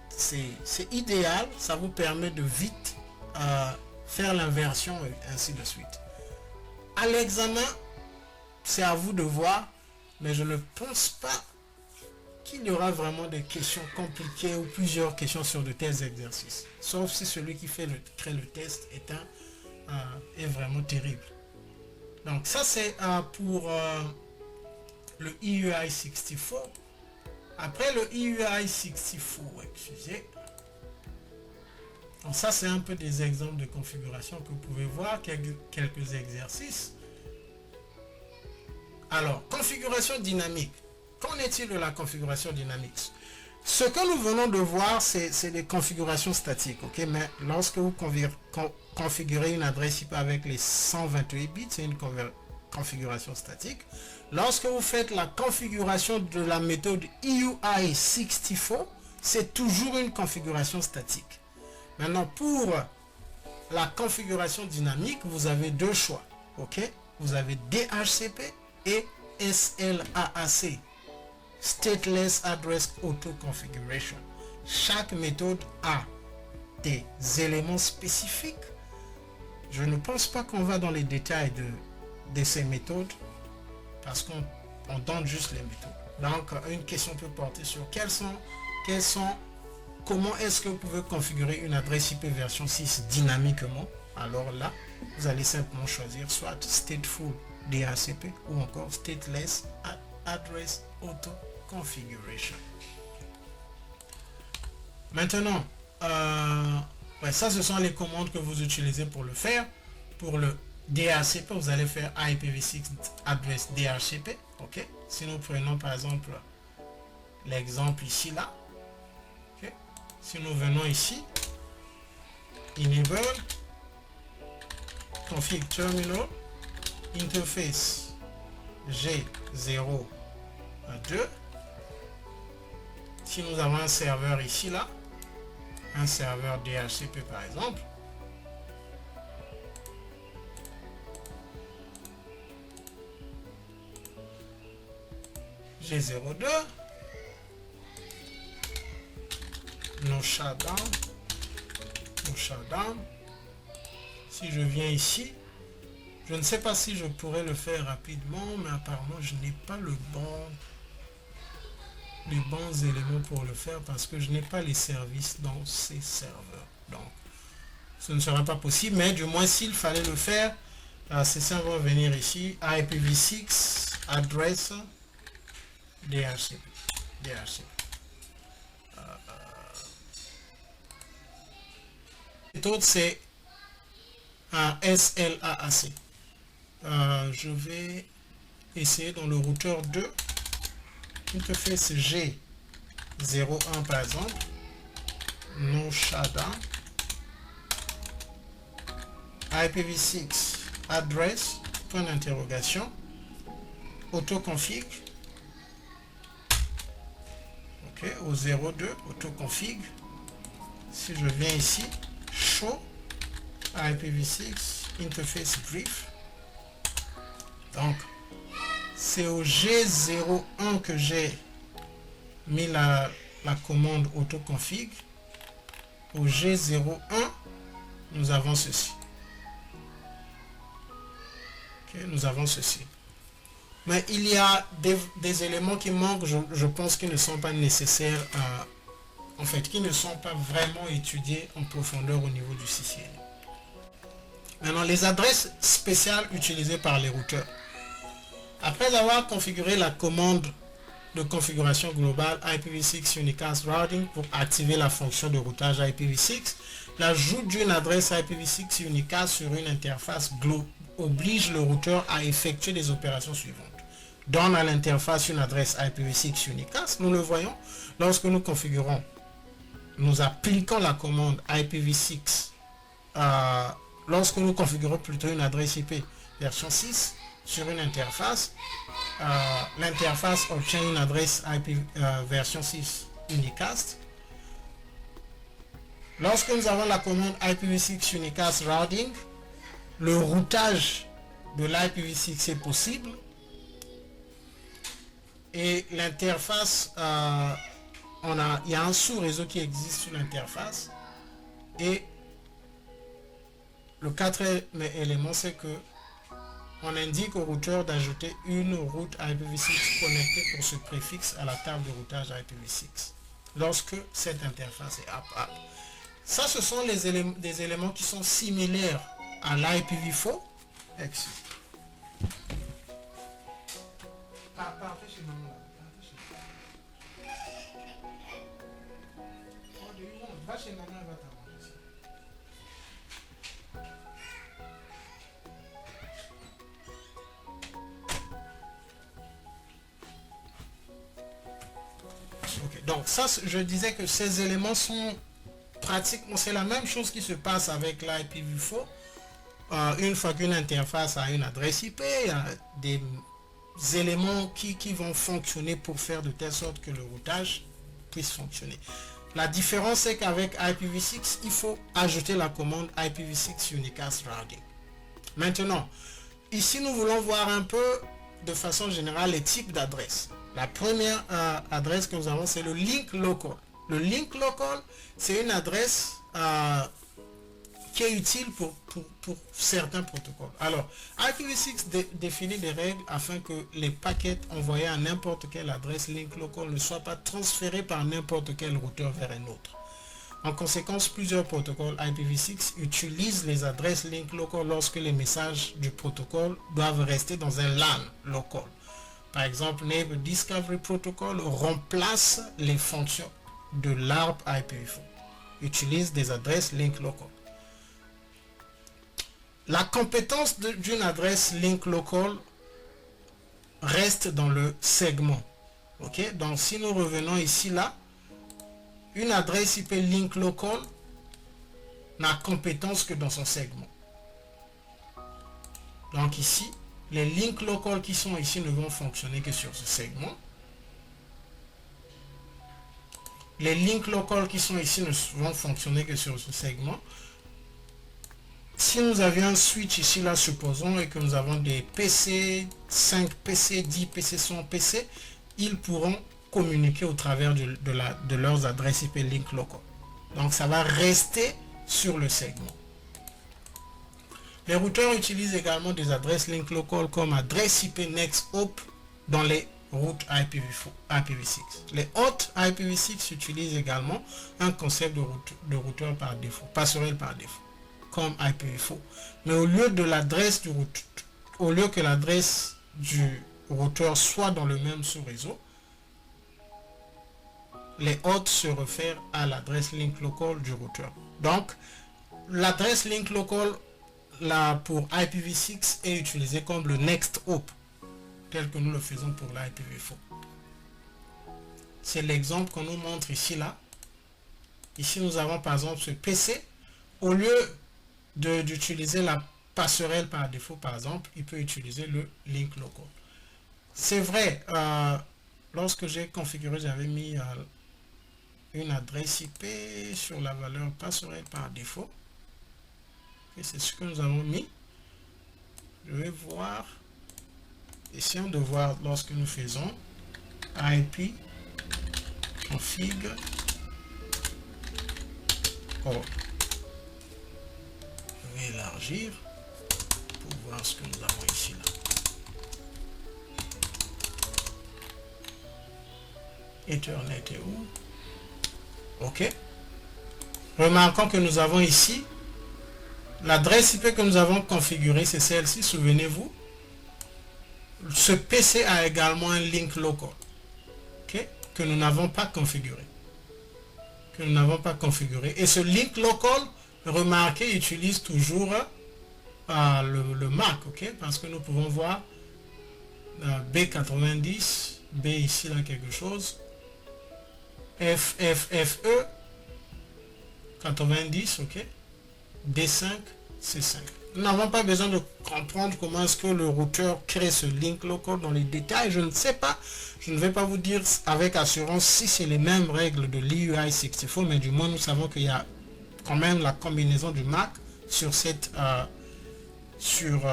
idéal, ça vous permet de vite faire l'inversion et ainsi de suite. À l'examen, c'est à vous de voir, mais je ne pense pas qu'il y aura vraiment des questions compliquées ou plusieurs questions sur de tels exercices. Sauf si celui qui crée le test est vraiment terrible. Donc ça c'est pour le EUI 64. Après le EUI 64, excusez. Donc ça c'est un peu des exemples de configuration que vous pouvez voir, quelques exercices. Alors, configuration dynamique. Qu'en est-il de la configuration dynamique? Ce que nous venons de voir, c'est des configurations statiques. Ok, mais lorsque vous configurez une adresse IP avec les 128 bits, c'est une configuration statique. Lorsque vous faites la configuration de la méthode EUI 64, c'est toujours une configuration statique. Maintenant, pour la configuration dynamique, vous avez deux choix. Ok, vous avez DHCP et SLAAC. Stateless Address Auto Configuration. Chaque méthode a des éléments spécifiques. Je ne pense pas qu'on va dans les détails de ces méthodes parce qu'on donne juste les méthodes. Donc, une question peut porter sur comment est-ce que vous pouvez configurer une adresse IP version 6 dynamiquement. Alors là, vous allez simplement choisir soit Stateful DHCP ou encore Stateless Address Auto Configuration. Maintenant, ça ce sont les commandes que vous utilisez pour le faire. Pour le DHCP, vous allez faire IPv6 address DHCP. Ok. Si nous prenons par exemple l'exemple ici là. Okay. Si nous venons ici, enable config terminal interface G0 à 2. Si nous avons un serveur ici, là, un serveur DHCP par exemple, G02, no shutdown. Si je viens ici, je ne sais pas si je pourrais le faire rapidement, mais apparemment je n'ai pas les bons éléments pour le faire parce que je n'ai pas les services dans ces serveurs. Donc, ce ne sera pas possible, mais du moins s'il fallait le faire, c'est ça, on va venir ici, IPv6 address DHCP. L'autre c'est un SLAAC. Je vais essayer dans le routeur 2, interface G01 par exemple, no shutdown, IPv6 address, point d'interrogation, autoconfig, ok, au 02, autoconfig. Si je viens ici, show IPv6 interface brief. Donc c'est au G01 que j'ai mis la commande autoconfig. Au G01 nous avons ceci. Okay, nous avons ceci. Mais il y a des éléments qui manquent, je pense qu'ils ne sont pas nécessaires, en fait, qui ne sont pas vraiment étudiés en profondeur au niveau du CCNA. Maintenant, les adresses spéciales utilisées par les routeurs. Après avoir configuré la commande de configuration globale IPv6 Unicast Routing pour activer la fonction de routage IPv6, l'ajout d'une adresse IPv6 Unicast sur une interface oblige le routeur à effectuer des opérations suivantes. Donne à l'interface une adresse IPv6 Unicast. Nous le voyons lorsque nous configurons, nous appliquons la commande IPv6, lorsque nous configurons plutôt une adresse IP version 6 sur une interface, l'interface obtient une adresse IP version 6 Unicast. Lorsque nous avons la commande IPv6 Unicast Routing, le routage de l'IPv6 est possible et l'interface, il y a un sous-réseau qui existe sur l'interface et le quatrième élément, c'est que on indique au routeur d'ajouter une route IPv6 connectée pour ce préfixe à la table de routage IPv6 lorsque cette interface est apte. Ça, ce sont des éléments qui sont similaires à l'IPv4. Okay. Donc ça, je disais que ces éléments sont pratiquement, c'est la même chose qui se passe avec l'IPv4. Une fois qu'une interface a une adresse IP, il y a des éléments qui vont fonctionner pour faire de telle sorte que le routage puisse fonctionner. La différence c'est qu'avec IPv6, il faut ajouter la commande IPv6 Unicast Routing. Maintenant, ici nous voulons voir un peu de façon générale les types d'adresses. La première adresse que nous avons, c'est le link local. Le link local, c'est une adresse qui est utile pour certains protocoles. Alors, IPv6 définit des règles afin que les paquets envoyés à n'importe quelle adresse link local ne soient pas transférés par n'importe quel routeur vers un autre. En conséquence, plusieurs protocoles IPv6 utilisent les adresses link local lorsque les messages du protocole doivent rester dans un LAN local. Par exemple, Neighbor Discovery Protocol remplace les fonctions de l'ARP IPv4. Utilise des adresses link local. La compétence d'une adresse link local reste dans le segment. Ok, donc si nous revenons ici là, une adresse IP link local n'a compétence que dans son segment. Donc ici, les links locaux qui sont ici ne vont fonctionner que sur ce segment. Les links locaux qui sont ici ne vont fonctionner que sur ce segment. Si nous avions un switch ici, là, supposons, et que nous avons des PC, 5 PC, 10 PC, 100 PC, ils pourront communiquer au travers de leurs adresses IP link locaux. Donc ça va rester sur le segment. Les routeurs utilisent également des adresses link locaux comme adresse IP next hop dans les routes IPv6. Les hôtes IPv6 utilisent également un concept de routeur par défaut, passerelle par défaut, comme IPv4. Mais au lieu de l'adresse du routeur, au lieu que l'adresse du routeur soit dans le même sous-réseau, les hôtes se réfèrent à l'adresse link local du routeur. Donc, l'adresse link local là, pour IPv6 est utilisée comme le next hop, tel que nous le faisons pour l'IPv4. C'est l'exemple qu'on nous montre ici, là. Ici, nous avons par exemple ce PC. Au lieu d'utiliser la passerelle par défaut, par exemple, il peut utiliser le link local. C'est vrai, lorsque j'ai configuré, j'avais mis une adresse IP sur la valeur passerelle par défaut. Et c'est ce que nous avons mis. Je vais voir. Essayons de voir lorsque nous faisons IP config. Oh. Je vais élargir pour voir ce que nous avons ici là. Ethernet est où? Ok. Remarquons que nous avons ici l'adresse IP que nous avons configurée, c'est celle-ci, souvenez-vous. Ce PC a également un link local, okay, que nous n'avons pas configuré. Et ce link local, remarquez, utilise toujours le MAC, ok, parce que nous pouvons voir B90, B ici là quelque chose, FFFE 90, ok, D5, C5. Nous n'avons pas besoin de comprendre comment est-ce que le routeur crée ce link local dans les détails. Je ne sais pas. Je ne vais pas vous dire avec assurance si c'est les mêmes règles de l'EUI64, mais du moins nous savons qu'il y a quand même la combinaison du MAC sur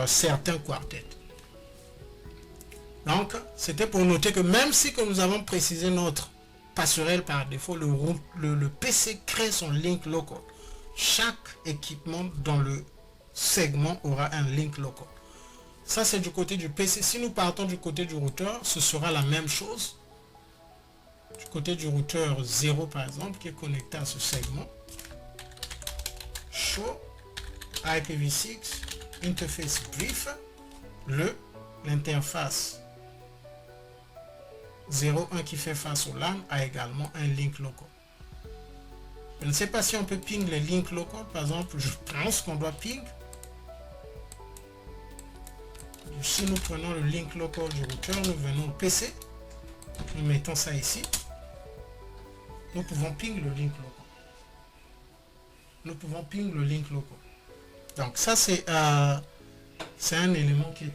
certains quartets. Donc, c'était pour noter que même si que nous avons précisé notre passerelle par défaut, le PC crée son link local. Chaque équipement dans le segment aura un link local. Ça, c'est du côté du PC. Si nous partons du côté du routeur, ce sera la même chose. Du côté du routeur 0, par exemple, qui est connecté à ce segment. Show IPv6 interface brief. L'interface 0.1 qui fait face au LAN a également un link local. Je ne sais pas si on peut ping les links locaux. Par exemple, je pense qu'on doit ping. Si nous prenons le link local du routeur, nous venons au PC. Nous mettons ça ici. Nous pouvons ping le link local. Donc ça, c'est un élément qui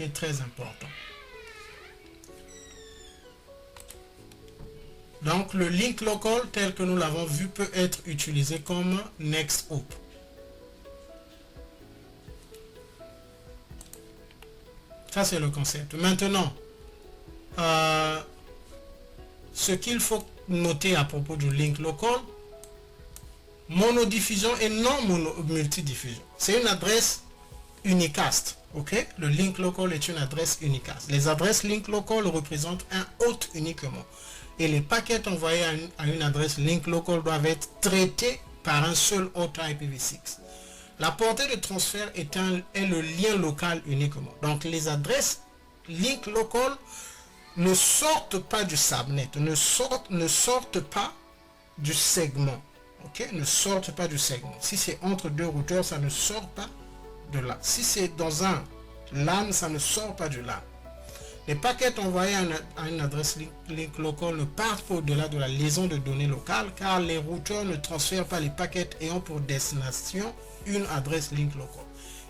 est très important. Donc le link local tel que nous l'avons vu peut être utilisé comme next hop. Ça c'est le concept. Maintenant, ce qu'il faut noter à propos du link local, monodiffusion et non multidiffusion. C'est une adresse unicast. Ok, le link local est une adresse unicast. Les adresses link local représentent un hôte uniquement. Et les paquets envoyés à une adresse link local doivent être traités par un seul hôte IPv6. La portée de transfert est le lien local uniquement. Donc les adresses link local ne sortent pas du subnet, ne sortent pas du segment. Ok, ne sortent pas du segment. Si c'est entre deux routeurs, ça ne sort pas de là. Si c'est dans un LAN, ça ne sort pas du LAN. Les paquets envoyés à une adresse link local ne partent pas au-delà de la liaison de données locales car les routeurs ne transfèrent pas les paquets ayant pour destination une adresse link local.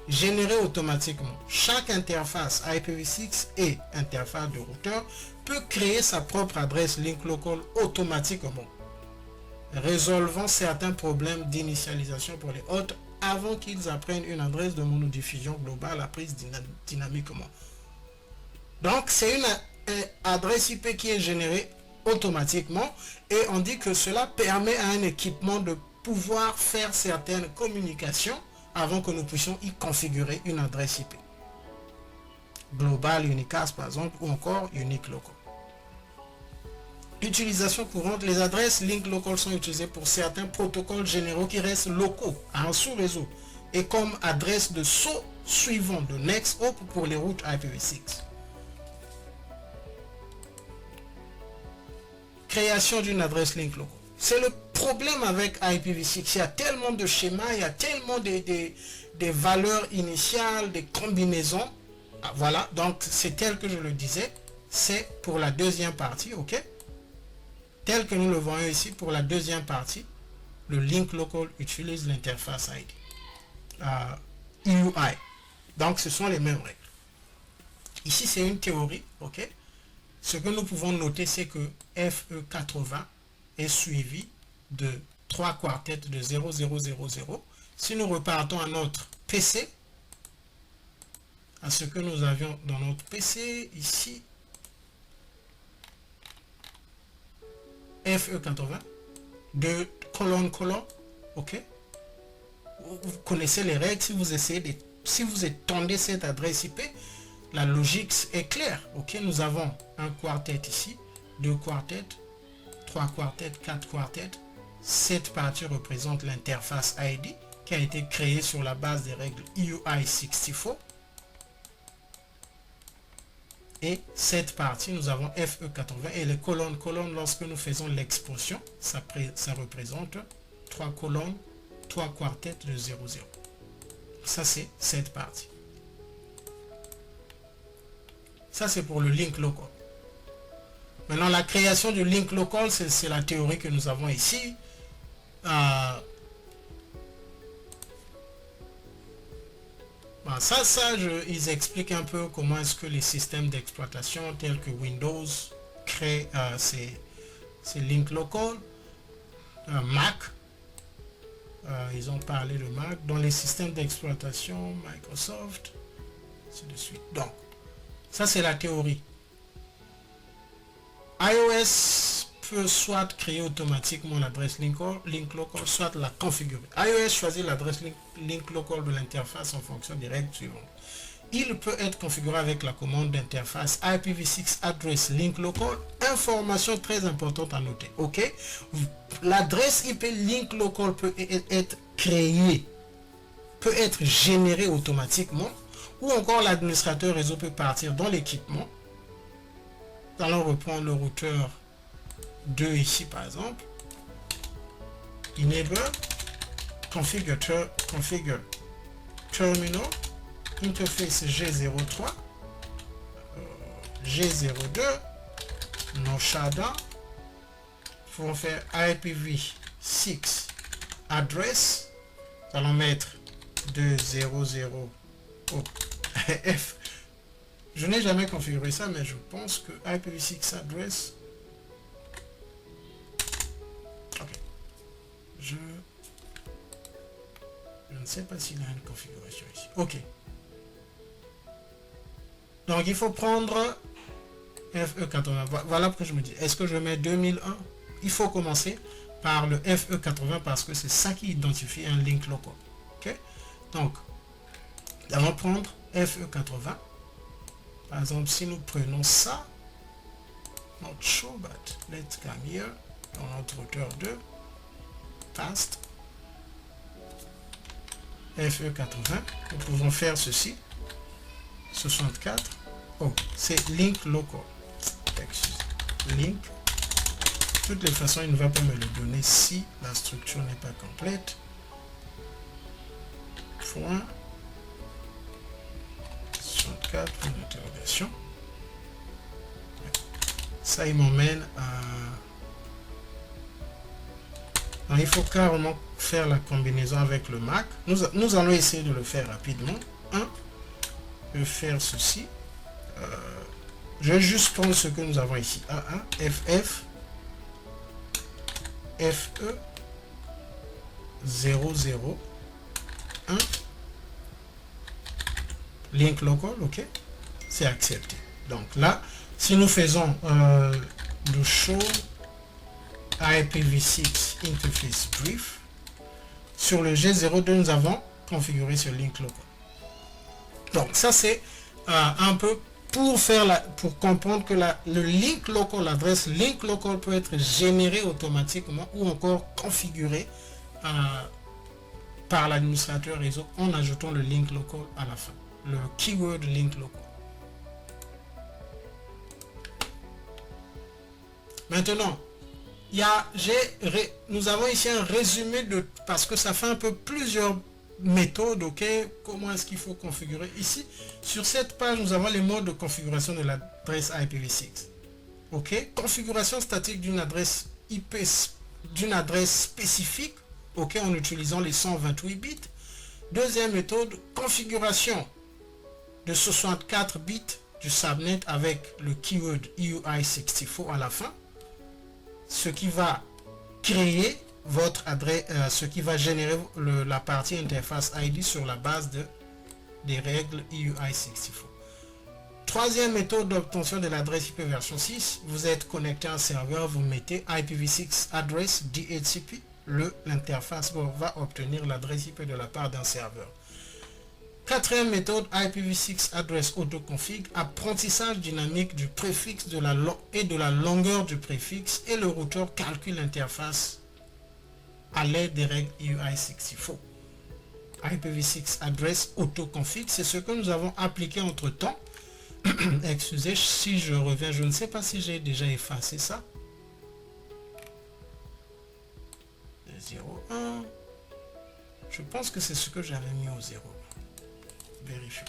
Générée automatiquement, chaque interface IPv6 et interface de routeur peut créer sa propre adresse link local automatiquement, résolvant certains problèmes d'initialisation pour les hôtes avant qu'ils apprennent une adresse de monodiffusion globale apprise dynamiquement. Donc c'est une adresse IP qui est générée automatiquement et on dit que cela permet à un équipement de pouvoir faire certaines communications avant que nous puissions y configurer une adresse IP. Global Unicast par exemple ou encore Unique Local. Utilisation courante, les adresses link local sont utilisées pour certains protocoles généraux qui restent locaux à un sous-réseau et comme adresse de saut suivant de next hop pour les routes IPv6. Création d'une adresse link local. C'est le problème avec IPv6. Il y a tellement de schémas, il y a tellement des valeurs initiales, des combinaisons. Voilà, donc c'est tel que je le disais, c'est pour la deuxième partie, ok? Tel que nous le voyons ici pour la deuxième partie, le link local utilise l'interface ID. UI. Donc ce sont les mêmes règles. Ici c'est une théorie, ok? Ce que nous pouvons noter, c'est que FE80 est suivi de 3 quartets de 0000. Si nous repartons à notre PC, à ce que nous avions dans notre PC, ici, FE80, de colonne, ok? Vous connaissez les règles, si vous étendez cette adresse IP, la logique est claire, ok? Nous avons un quartet ici, 2 quartets, 3 quartets, 4 quartets. Cette partie représente l'interface ID qui a été créée sur la base des règles UI64. Et cette partie, nous avons FE80 et les colonnes, lorsque nous faisons l'expression, ça représente 3 colonnes, 3 quartets de 00. Ça, c'est cette partie. Ça, c'est pour le link local. Maintenant, la création du link local, c'est la théorie que nous avons ici. Ils expliquent un peu comment est-ce que les systèmes d'exploitation tels que Windows créent ces links locaux. Mac, ils ont parlé de Mac. Dans les systèmes d'exploitation, Microsoft, ainsi de suite. Donc, ça c'est la théorie. iOS peut soit créer automatiquement l'adresse link local, soit la configurer. iOS choisit l'adresse link local de l'interface en fonction des règles suivantes. Il peut être configuré avec la commande d'interface IPv6 address link local. Information très importante à noter. Ok, l'adresse IP link local peut être créée, peut être générée automatiquement, ou encore l'administrateur réseau peut partir dans l'équipement. Nous allons reprendre le routeur 2 ici par exemple. Enable, configure terminal, interface G03, G02, no shadow. Nous allons faire IPv6 address. Nous allons mettre 200 F. Je n'ai jamais configuré ça, mais je pense que IPv6 address. Ok. Je ne sais pas s'il y a une configuration ici. Ok. Donc il faut prendre FE80. Voilà pourquoi je me dis, est-ce que je mets 2001? Il faut commencer par le FE80 parce que c'est ça qui identifie un link local. Ok. Donc, nous allons prendre FE80. Par exemple, si nous prenons ça, not sure, but let's come here, dans notre routeur 2, past, FE80, nous pouvons faire ceci, 64, oh, c'est link local, link, de toutes les façons, il ne va pas me le donner si la structure n'est pas complète, point, 64, point d'interrogation. Ça, il m'emmène à... Alors, il faut carrément faire la combinaison avec le Mac. Nous allons essayer de le faire rapidement. Je vais faire ceci. Je vais juste prendre ce que nous avons ici. A1, FF, FE, 0, 0, 1. Link local, ok. C'est accepté. Donc là, si nous faisons le show IPv6 interface brief, sur le G02, nous avons configuré ce link local. Donc ça c'est un peu pour comprendre que le link local, l'adresse link local peut être générée automatiquement ou encore configurée par l'administrateur réseau en ajoutant le link local à la fin, le keyword link local. Maintenant, nous avons ici un résumé parce que ça fait un peu plusieurs méthodes, ok, comment est-ce qu'il faut configurer. Ici, sur cette page, nous avons les modes de configuration de l'adresse IPv6. Ok, configuration statique d'une adresse IP, d'une adresse spécifique, ok, en utilisant les 128 bits. Deuxième méthode, configuration de 64 bits du subnet avec le keyword EUI64 à la fin, ce qui va créer votre adresse, ce qui va générer la partie interface ID sur la base des règles EUI64. Troisième méthode d'obtention de l'adresse IP version 6, vous êtes connecté à un serveur, vous mettez IPv6 address DHCP, l'interface va obtenir l'adresse IP de la part d'un serveur. Quatrième méthode, IPv6 address autoconfig, apprentissage dynamique du préfixe et de la longueur du préfixe, et le routeur calcule l'interface à l'aide des règles EUI64. IPv6 address autoconfig, c'est ce que nous avons appliqué entre temps. Excusez si je reviens, je ne sais pas si j'ai déjà effacé ça. 0.1, je pense que c'est ce que j'avais mis au 0. Vérifier.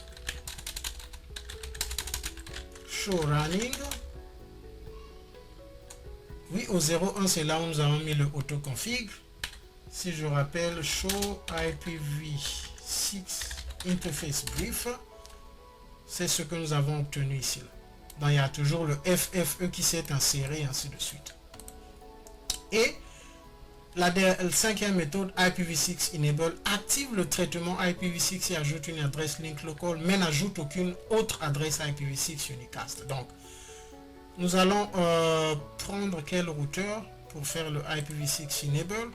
Show running. Oui, au 0.1, c'est là où nous avons mis le autoconfig. Si je rappelle, show IPv6 interface brief, c'est ce que nous avons obtenu ici. Donc, il y a toujours le FFE qui s'est inséré, ainsi de suite. Et la cinquième méthode, IPv6 enable, active le traitement IPv6 et ajoute une adresse link local, mais n'ajoute aucune autre adresse IPv6 unicast. Donc, nous allons prendre quel routeur pour faire le IPv6 enable.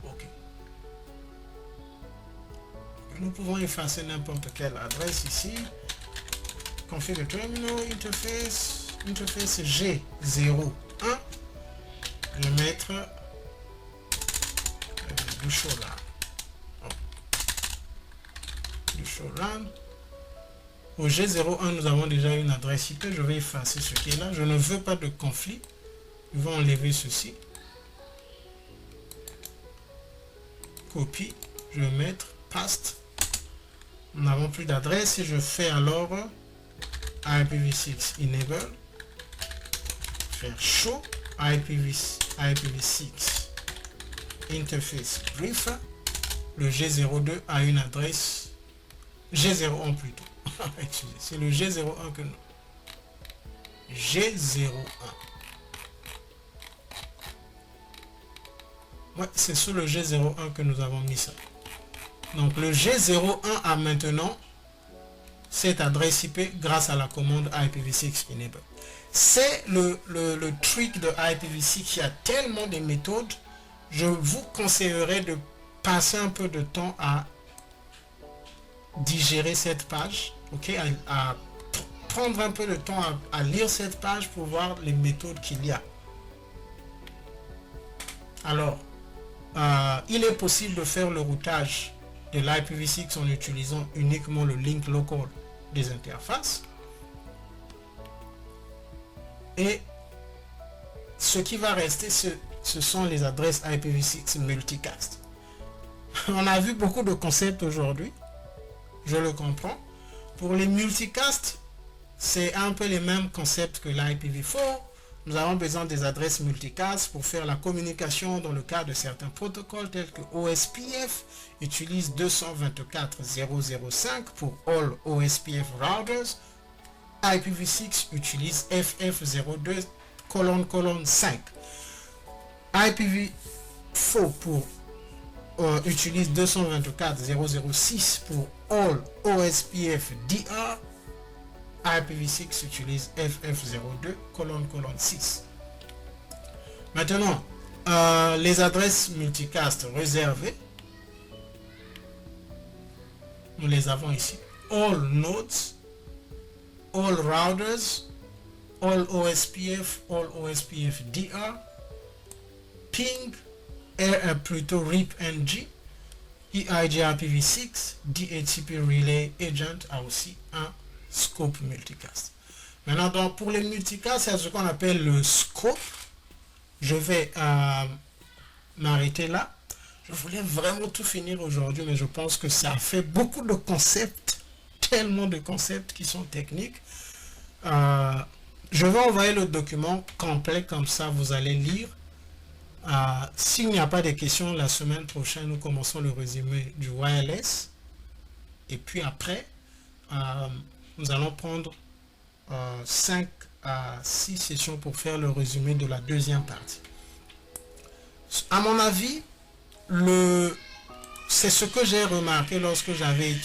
Ok. Nous pouvons effacer n'importe quelle adresse ici. Configure terminal interface G01. Je vais mettre du show LAN. Du show LAN. Au G01, nous avons déjà une adresse IP. Je vais effacer ce qui est là. Je ne veux pas de conflit. Je vais enlever ceci. Copie. Je vais mettre paste. Nous n'avons plus d'adresse et je fais alors IPv6 enable. Faire show IPv6 interface brief. Le G02 a une adresse G01 plutôt. Excusez, c'est le G01 que nous. G01. Ouais, c'est sur le G01 que nous avons mis ça. Donc le G01 a maintenant cette adresse IP grâce à la commande IPv6 enable. C'est le truc de IPv6. Il y a tellement de méthodes. Je vous conseillerais de passer un peu de temps à digérer cette page, ok, à prendre un peu de temps à lire cette page pour voir les méthodes qu'il y a. Alors, il est possible de faire le routage de l'IPv6 en utilisant uniquement le link local des interfaces. Et ce qui va rester, ce sont les adresses IPv6 multicast. On a vu beaucoup de concepts aujourd'hui. Je le comprends. Pour les multicast, c'est un peu les mêmes concepts que l'IPv4. Nous avons besoin des adresses multicast pour faire la communication dans le cas de certains protocoles tels que OSPF utilise 224.0.0.5 pour All OSPF Routers. IPv6 utilise FF02::5. IPv4 utilise 224.0.0.6 pour All OSPF DR. IPv6 utilise FF02::6. Maintenant, les adresses multicast réservées, nous les avons ici. All nodes, all routers, all OSPF DR, ping, plutôt RIP-NG, EIGRPv6, DHCP Relay Agent a aussi un scope multicast. Maintenant, donc, pour les multicast, c'est ce qu'on appelle le scope. Je vais m'arrêter là. Je voulais vraiment tout finir aujourd'hui, mais je pense que ça fait beaucoup de concepts, tellement de concepts qui sont techniques. Je vais envoyer le document complet, comme ça vous allez lire. S'il n'y a pas de questions, la semaine prochaine, nous commençons le résumé du wireless. Et puis après, nous allons prendre 5 à 6 sessions pour faire le résumé de la deuxième partie. À mon avis, c'est ce que j'ai remarqué lorsque j'avais